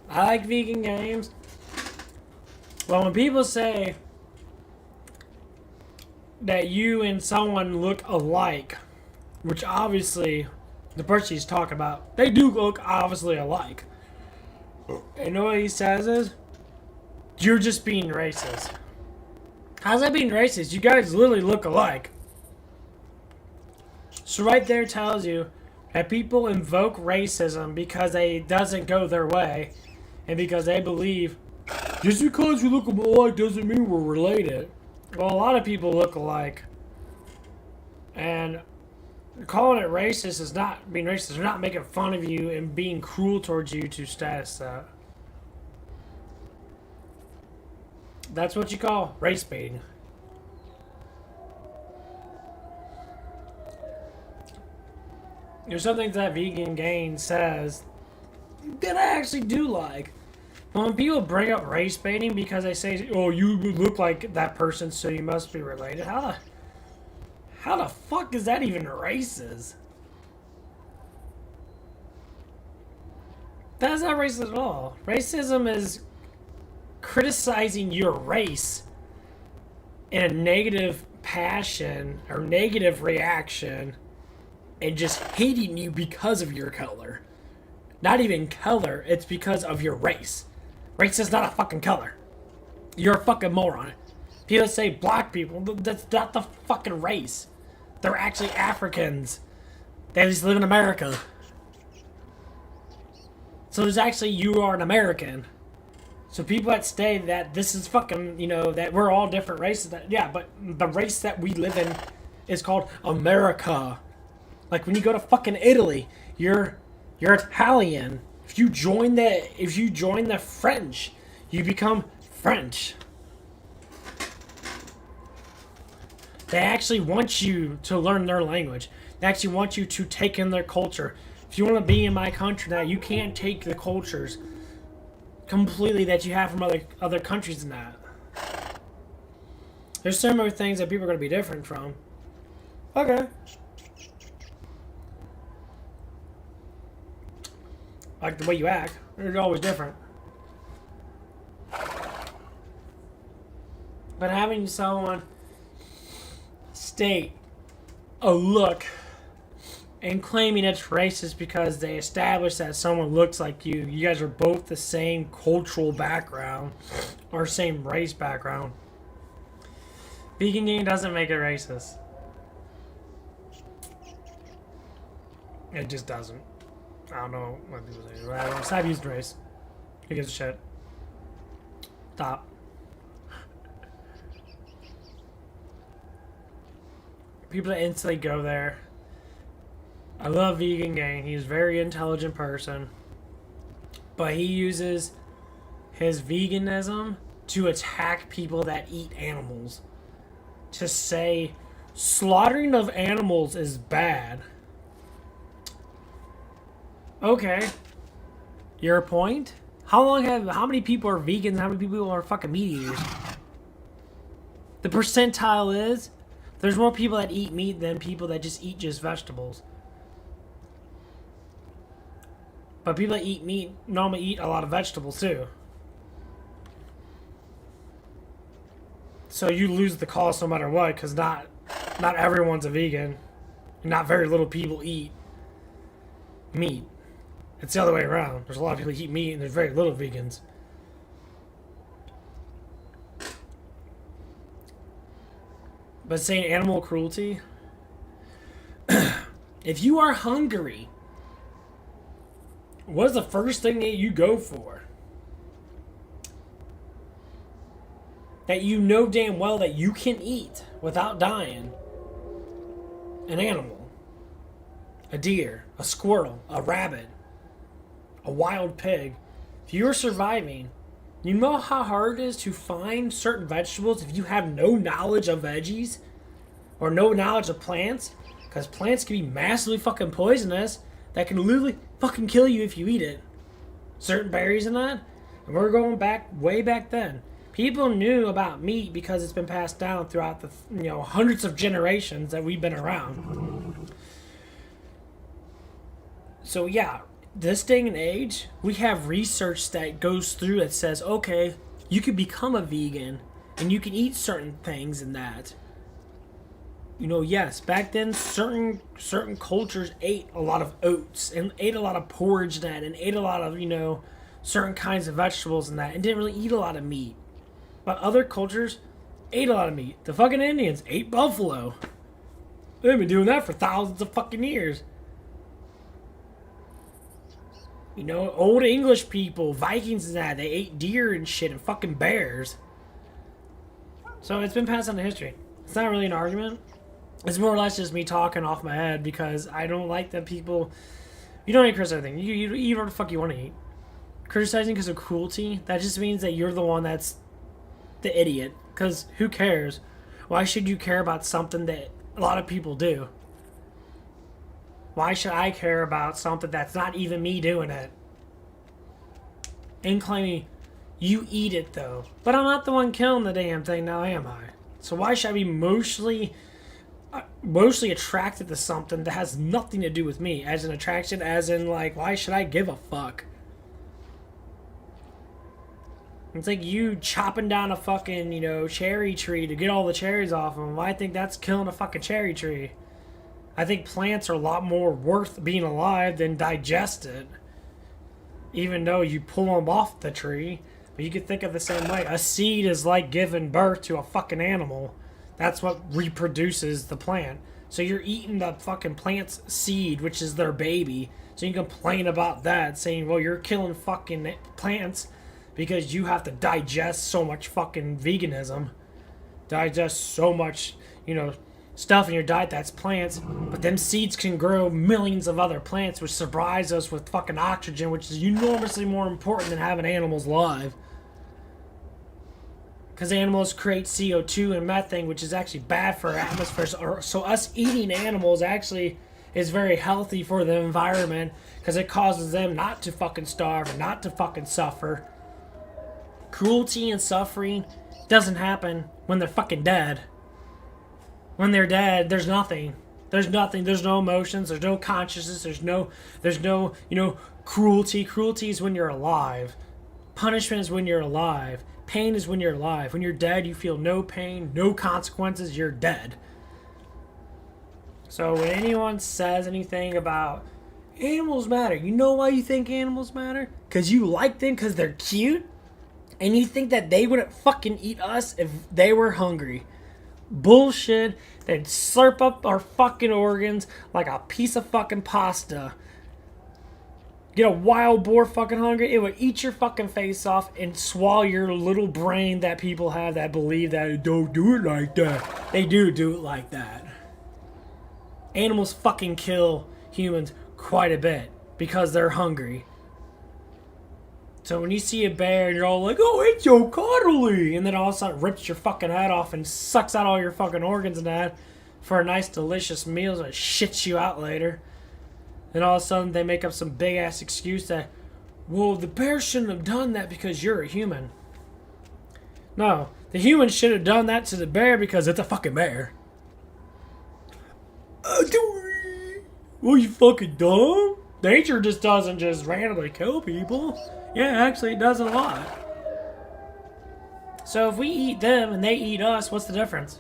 I like vegan games. Well, when people say that you and someone look alike, which obviously the person he's talking about, they do look obviously alike. And you know what he says is, you're just being racist. How's that being racist? You guys literally look alike. So right there tells you that people invoke racism because it doesn't go their way and because they believe just because we look alike doesn't mean we're related. Well, a lot of people look alike, and calling it racist is not being racist. They're not making fun of you and being cruel towards you to status that. That's what you call race baiting. There's some things that Vegan Gain says that I actually do like. When people bring up race baiting because they say, "Oh, you look like that person, so you must be related," how the fuck is that even racist? That's not racist at all. Racism is criticizing your race in a negative passion or negative reaction and just hating you because of your color. Not even color, it's because of your race. Race is not a fucking color. You're a fucking moron. People say black people, that's not the fucking race. They're actually Africans. They just live in America. So there's actually, you are an American. So people that say that this is fucking, that we're all different races, yeah, but the race that we live in is called America. Like when you go to fucking Italy, you're Italian. If you join the French, you become French. They actually want you to learn their language. They actually want you to take in their culture. If you want to be in my country now, you can't take the cultures completely that you have from other countries and that. There's similar things that people are going to be different from. Okay. Like the way you act, they're always different. But having someone state a look and claiming it's racist because they establish that someone looks like you guys are both the same cultural background or same race background. Vegan game doesn't make it racist. It just doesn't. I don't know what people say. Whatever. Stop using race. Who gives a shit? Stop. People that instantly go there. I love Vegan Gang. He's a very intelligent person. But he uses his veganism to attack people that eat animals. To say slaughtering of animals is bad. Okay. Your point? How many people are vegans and how many people are fucking meat eaters? The percentile is there's more people that eat meat than people that just eat vegetables. But people that eat meat normally eat a lot of vegetables too. So you lose the cause no matter what, because not everyone's a vegan. And not very little people eat meat. It's the other way around. There's a lot of people who eat meat and there's very little vegans. But saying animal cruelty, if you are hungry, what is the first thing that you go for? That you know damn well that you can eat without dying. An animal. A deer. A squirrel. A rabbit. A wild pig. If you're surviving You know how hard it is to find certain vegetables if you have no knowledge of veggies? Or no knowledge of plants? Because plants can be massively fucking poisonous that can literally fucking kill you if you eat it. Certain berries and that. And we're going back, way back then. People knew about meat because it's been passed down throughout the hundreds of generations that we've been around. So yeah, this day and age, we have research that goes through that says, okay, you can become a vegan and you can eat certain things and that. Yes, back then certain cultures ate a lot of oats and ate a lot of porridge and that and ate a lot of, certain kinds of vegetables and that and didn't really eat a lot of meat. But other cultures ate a lot of meat. The fucking Indians ate buffalo. They've been doing that for thousands of fucking years. Old English people, Vikings and that, they ate deer and shit and fucking bears. So it's been passed on to history. It's not really an argument. It's more or less just me talking off my head because I don't like that people... You don't need to criticize everything. You eat what the fuck you want to eat. Criticizing because of cruelty, that just means that you're the one that's the idiot. Because who cares? Why should you care about something that a lot of people do? Why should I care about something that's not even me doing it? And claiming you eat it though. But I'm not the one killing the damn thing now, am I? So why should I be mostly attracted to something that has nothing to do with me as an attraction, as in like, why should I give a fuck? It's like you chopping down a fucking, cherry tree to get all the cherries off them. Why I think that's killing a fucking cherry tree? I think plants are a lot more worth being alive than digested. Even though you pull them off the tree. But you could think of the same way. A seed is like giving birth to a fucking animal. That's what reproduces the plant. So you're eating the fucking plant's seed, which is their baby. So you complain about that, saying, well, you're killing fucking plants because you have to digest so much fucking veganism. Digest so much, stuff in your diet that's plants. But them seeds can grow millions of other plants, which supplies us with fucking oxygen, which is enormously more important than having animals alive. Because animals create CO2 and methane, which is actually bad for our atmosphere. So us eating animals actually is very healthy for the environment because it causes them not to fucking starve and not to fucking suffer. Cruelty and suffering doesn't happen when they're fucking dead. When they're dead, there's nothing. There's nothing. There's no emotions. There's no consciousness. There's no, cruelty. Cruelty is when you're alive. Punishment is when you're alive. Pain is when you're alive. When you're dead, you feel no pain, no consequences, you're dead. So when anyone says anything about animals matter, you know why you think animals matter? Because you like them because they're cute? And you think that they wouldn't fucking eat us if they were hungry. Bullshit. They'd slurp up our fucking organs like a piece of fucking pasta. Get a wild boar fucking hungry, it would eat your fucking face off and swallow your little brain that people have that believe that don't do it like that. They do it like that. Animals fucking kill humans quite a bit because they're hungry. So when you see a bear, you're all like, oh, it's so cuddly. And then all of a sudden it rips your fucking head off and sucks out all your fucking organs and that for a nice delicious meal that shits you out later. Then all of a sudden they make up some big ass excuse that, well, the bear shouldn't have done that because you're a human. No, the human should have done that to the bear because it's a fucking bear. Well, you fucking dumb? Nature just doesn't just randomly kill people. Yeah, actually it does it a lot. So if we eat them and they eat us, what's the difference?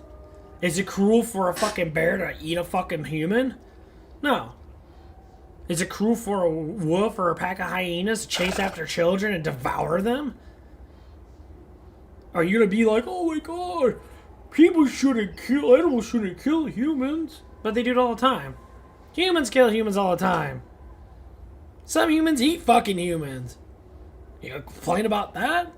Is it cruel for a fucking bear to eat a fucking human? No. Is it cruel for a wolf or a pack of hyenas to chase after children and devour them? Are you gonna be like, oh my god, animals shouldn't kill humans? But they do it all the time. Humans kill humans all the time. Some humans eat fucking humans. You gonna complain about that?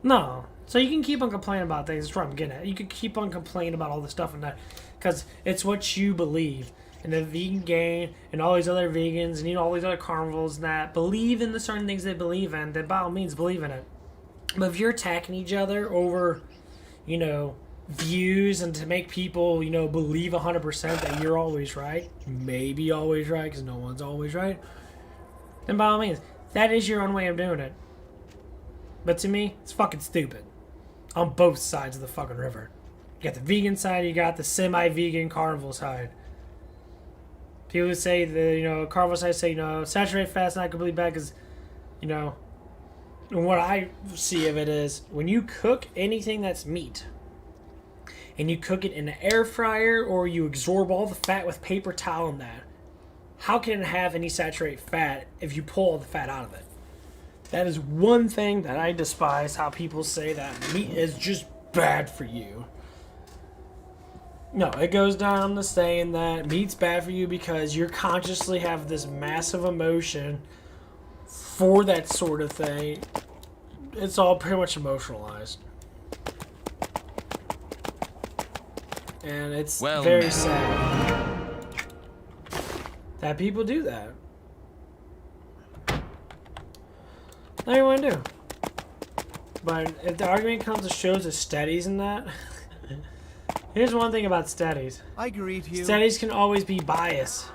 No. So you can keep on complaining about things. That's what I'm getting at. You can keep on complaining about all this stuff and that. Because it's what you believe. and the vegan gang and all these other vegans and all these other carnivores that believe in the certain things they believe in, then by all means believe in it. But if you're attacking each other over, views and to make people, believe 100% that you're always right, maybe always right, because no one's always right, then by all means, that is your own way of doing it. But to me, it's fucking stupid. On both sides of the fucking river. You got the vegan side, you got the semi-vegan carnivore side. People say the, carnivore side say, saturated fat's not completely bad because, and what I see of it is when you cook anything that's meat and you cook it in an air fryer or you absorb all the fat with paper towel and that, how can it have any saturated fat if you pull all the fat out of it? That is one thing that I despise, how people say that meat is just bad for you. No, it goes down to saying that meat's bad for you because you consciously have this massive emotion for that sort of thing. It's all pretty much emotionalized. And it's very sad that people do that. What do you want to do? But if the argument comes to shows of studies and that, here's one thing about studies. I greet you. Studies can always be biased.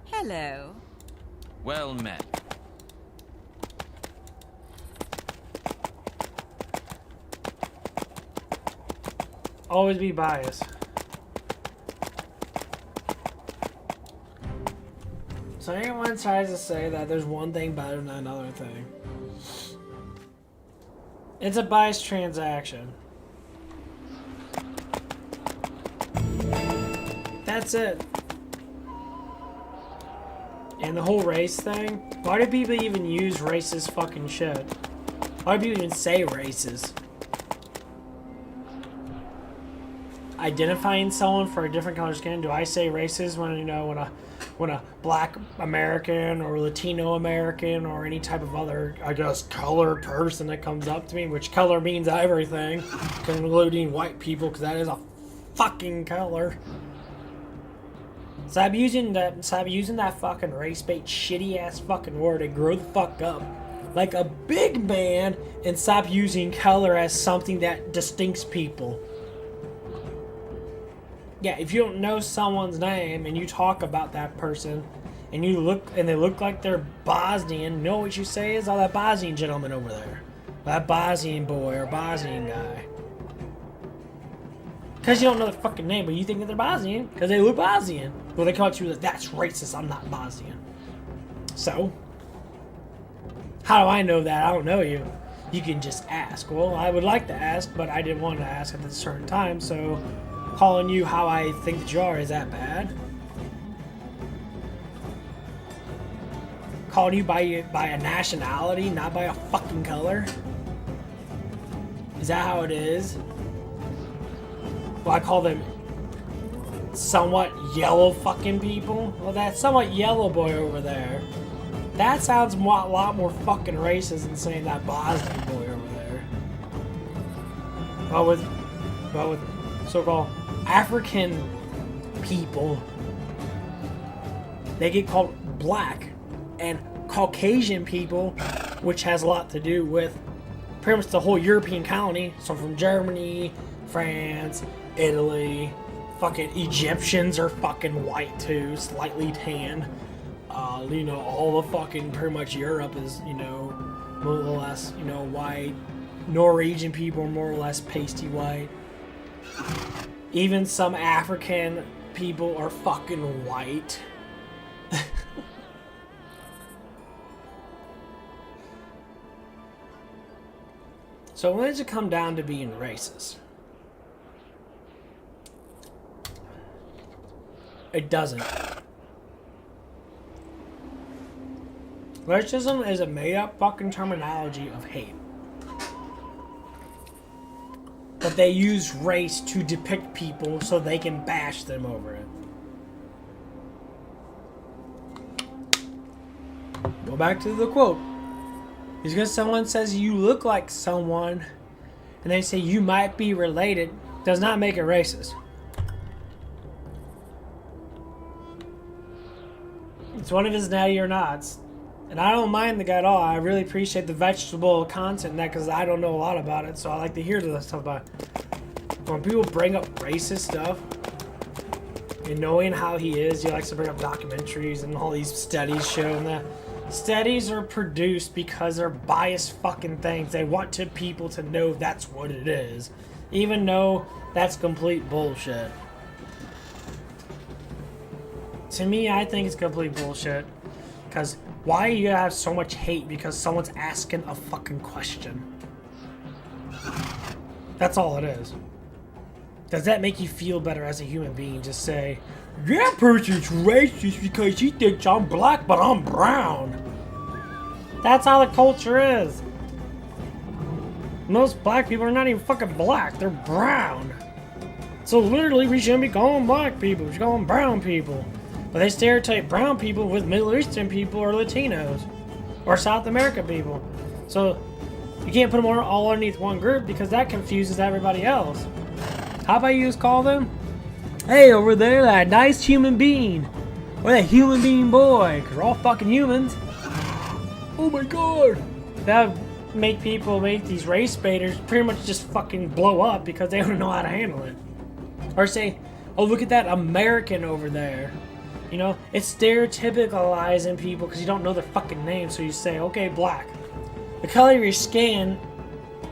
Hello. Well met. Always be biased. So anyone tries to say that there's one thing better than another thing, it's a biased transaction. That's it. And the whole race thing, why do people even use racist fucking shit? Why do people even say racist? Identifying someone for a different color skin, do I say racist when a black American or Latino American or any type of other, colored person that comes up to me, which color means everything, including white people, because that is a fucking color. Stop using that fucking race bait shitty ass fucking word and grow the fuck up like a big man and stop using color as something that distincts people. Yeah, if you don't know someone's name and you talk about that person and they look like they're Bosnian, you know what you say is, oh, that Bosnian gentleman over there. That Bosnian boy or Bosnian guy. Because you don't know the fucking name, but you think that they're Bosnian because they look Bosnian. Well, they come up to you like, that's racist, I'm not Bosnian. So, how do I know that? I don't know you. You can just ask. Well, I would like to ask, but I didn't want to ask at a certain time, so calling you how I think that you are, is that bad? Calling you by a nationality, not by a fucking color? Is that how it is? Well, I call them somewhat yellow fucking people. Well, that somewhat yellow boy over there, that sounds a lot more fucking racist than saying that Bosnian boy over there. But with so-called African people, they get called black, and Caucasian people, which has a lot to do with pretty much the whole European colony, so from Germany, France, Italy, fucking Egyptians are fucking white too, slightly tan. All the fucking pretty much Europe is, more or less, white. Norwegian people are more or less pasty white. Even some African people are fucking white. So when does it come down to being racist? It doesn't. Racism is a made-up fucking terminology of hate. But they use race to depict people so they can bash them over it. Go back to the quote. Just because someone says you look like someone and they say you might be related does not make it racist. It's one of his natty or nots. And I don't mind the guy at all. I really appreciate the vegetable content in that because I don't know a lot about it. So I like to hear the stuff about it. When people bring up racist stuff, and knowing how he is, he likes to bring up documentaries and all these studies showing that. Studies are produced because they're biased fucking things. They want people to know that's what it is. Even though that's complete bullshit. To me, I think it's complete bullshit. Because why you gotta have so much hate because someone's asking a fucking question? That's all it is. Does that make you feel better as a human being? Just say, that person's racist because he thinks I'm black but I'm brown. That's how the culture is. Most black people are not even fucking black, they're brown. So literally we shouldn't be calling black people, we should call them brown people. But they stereotype brown people with Middle Eastern people or Latinos. Or South American people. So you can't put them all underneath one group because that confuses everybody else. How about you just call them, hey, over there, that nice human being. Or that human being boy. Because we're all fucking humans. Oh my god. That would make these race baiters pretty much just fucking blow up because they don't know how to handle it. Or say, oh, look at that American over there. You know, it's stereotypicalizing people because you don't know their fucking name. So you say, okay, black. The color of your skin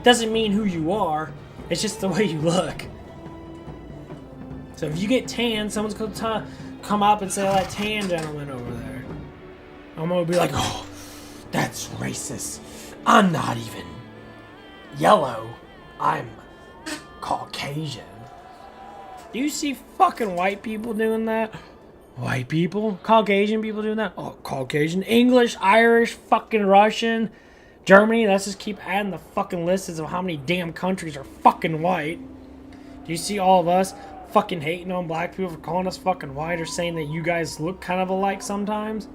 doesn't mean who you are. It's just the way you look. So if you get tan, someone's going to come up and say, oh, that tan gentleman over there. I'm going to be like, oh, that's racist. I'm not even yellow. I'm Caucasian. Do you see fucking white people doing that? White people? Caucasian people doing that? Oh, Caucasian. English, Irish, fucking Russian, Germany. Let's just keep adding the fucking lists of how many damn countries are fucking white. Do you see all of us fucking hating on black people for calling us fucking white or saying that you guys look kind of alike sometimes?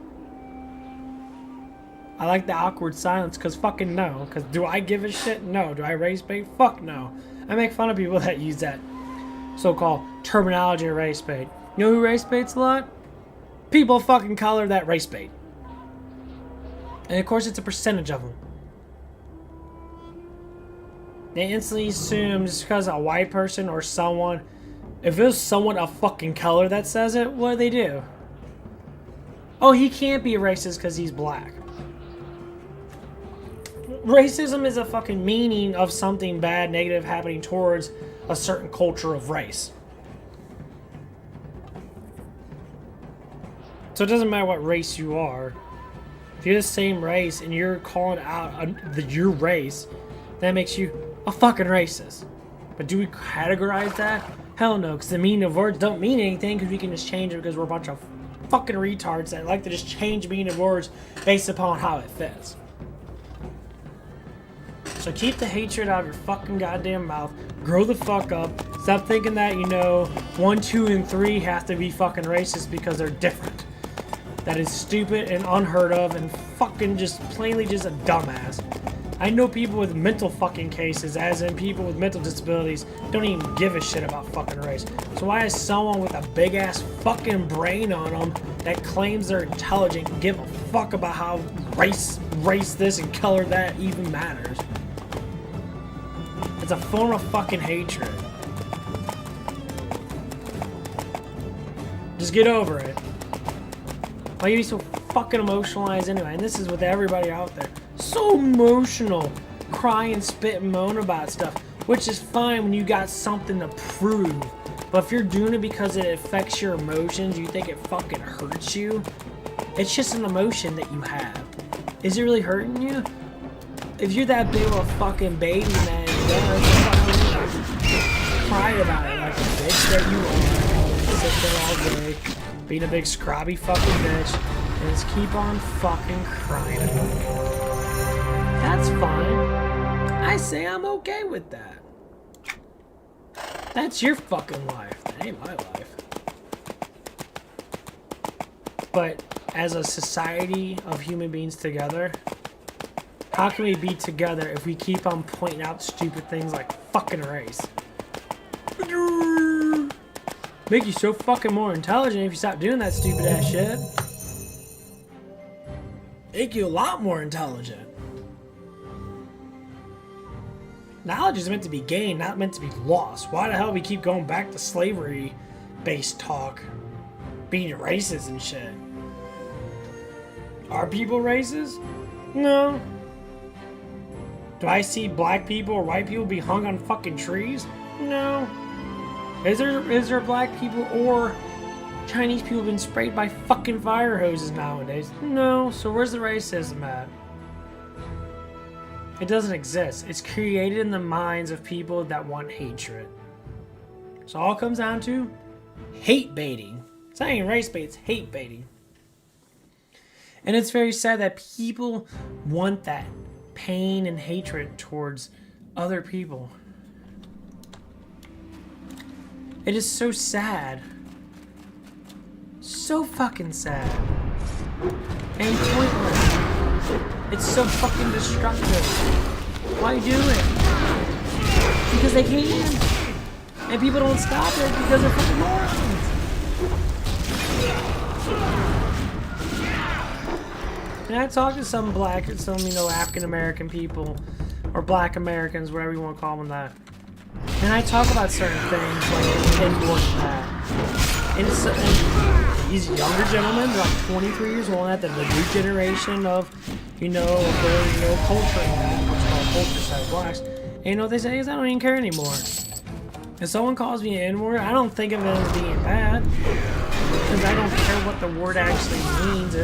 I like the awkward silence because fucking no. Because do I give a shit? No. Do I race bait? Fuck no. I make fun of people that use that so-called terminology of race bait. You know who race baits a lot? People of fucking color that race bait. And of course it's a percentage of them. They instantly assume just because a white person or someone, if it was someone of fucking color that says it, what do they do? Oh, he can't be racist because he's black. Racism is a fucking meaning of something bad, negative happening towards a certain culture of race. So it doesn't matter what race you are. If you're the same race and you're calling out your race, that makes you a fucking racist. But do we categorize that? Hell no, because the meaning of words don't mean anything because we can just change it because we're a bunch of fucking retards that like to just change meaning of words based upon how it fits. So keep the hatred out of your fucking goddamn mouth. Grow the fuck up. Stop thinking that, 1, 2, and 3 have to be fucking racist because they're different. That is stupid and unheard of and fucking just plainly just a dumbass. I know people with mental fucking cases, as in people with mental disabilities, don't even give a shit about fucking race. So why is someone with a big ass fucking brain on them that claims they're intelligent give a fuck about how race this and color that even matters? It's a form of fucking hatred. Just get over it. Why are you so fucking emotionalized anyway? And this is with everybody out there. So emotional. Cry and spit and moan about stuff. Which is fine when you got something to prove. But if you're doing it because it affects your emotions, you think it fucking hurts you, it's just an emotion that you have. Is it really hurting you? If you're that big of a fucking baby, man, cry about it like a bitch that you are. Sit there all day, being a big scrobby fucking bitch, and just keep on fucking crying about it. That's fine. I say I'm okay with that. That's your fucking life. That ain't my life. But as a society of human beings together, how can we be together if we keep on pointing out stupid things like fucking race? Make you so fucking more intelligent if you stop doing that stupid ass shit. make you a lot more intelligent. Knowledge is meant to be gained, not meant to be lost. Why the hell we keep going back to slavery-based talk? Being racist and shit. Are people racist? No. Do I see black people or white people be hung on fucking trees? No. Is there black people or Chinese people been sprayed by fucking fire hoses nowadays? No. So where's the racism at? It doesn't exist. It's created in the minds of people that want hatred. So all it comes down to hate baiting. It's not even race bait, it's hate baiting. And it's very sad that people want that pain and hatred towards other people. It is so sad. So fucking sad. And pointless. It's so fucking destructive. Why do it? Because they can. And people don't stop it because they're fucking morons. And I talk to some black, some, you know, African American people, or black Americans, whatever you want to call them that. And I talk about certain things, like, and more than that. And it's, these younger gentlemen, they're like 23 years old, and that the new generation of, you know, culture, what's called culture side blacks. And you know what they say is, I don't even care anymore. If someone calls me an N-word, I don't think of it as being bad. Because I don't care what the word actually means.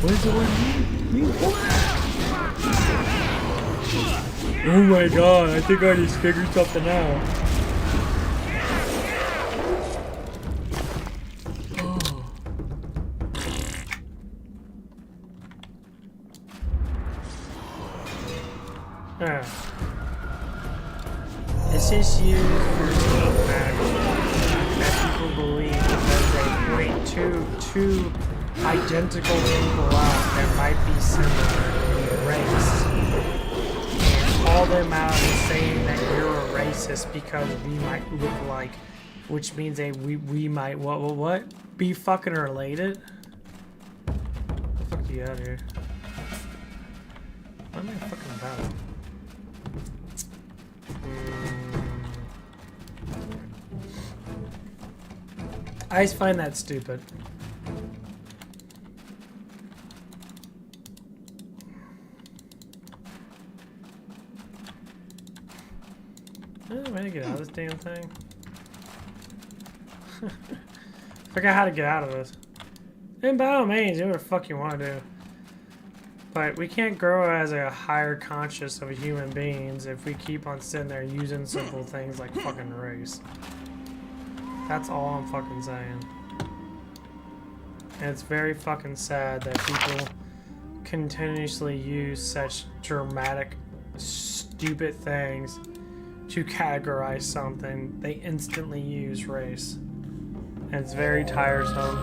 What does the word mean? Oh my god, I think I just figured something out. This is used for hate matters that people believe because they point two identical people out that might be similar in race and call them out and saying that you're a racist because we might look like, which means we might what be fucking related. Fuck you out of here. What am I fucking about? I just find that stupid. I'm gonna get out of this damn thing. Forgot how to get out of this. And by all means, do whatever the fuck you want to do. But we can't grow as a higher conscious of human beings if we keep on sitting there using simple things like fucking race. That's all I'm fucking saying. And it's very fucking sad that people continuously use such dramatic, stupid things to categorize something. They instantly use race. And it's very tiresome.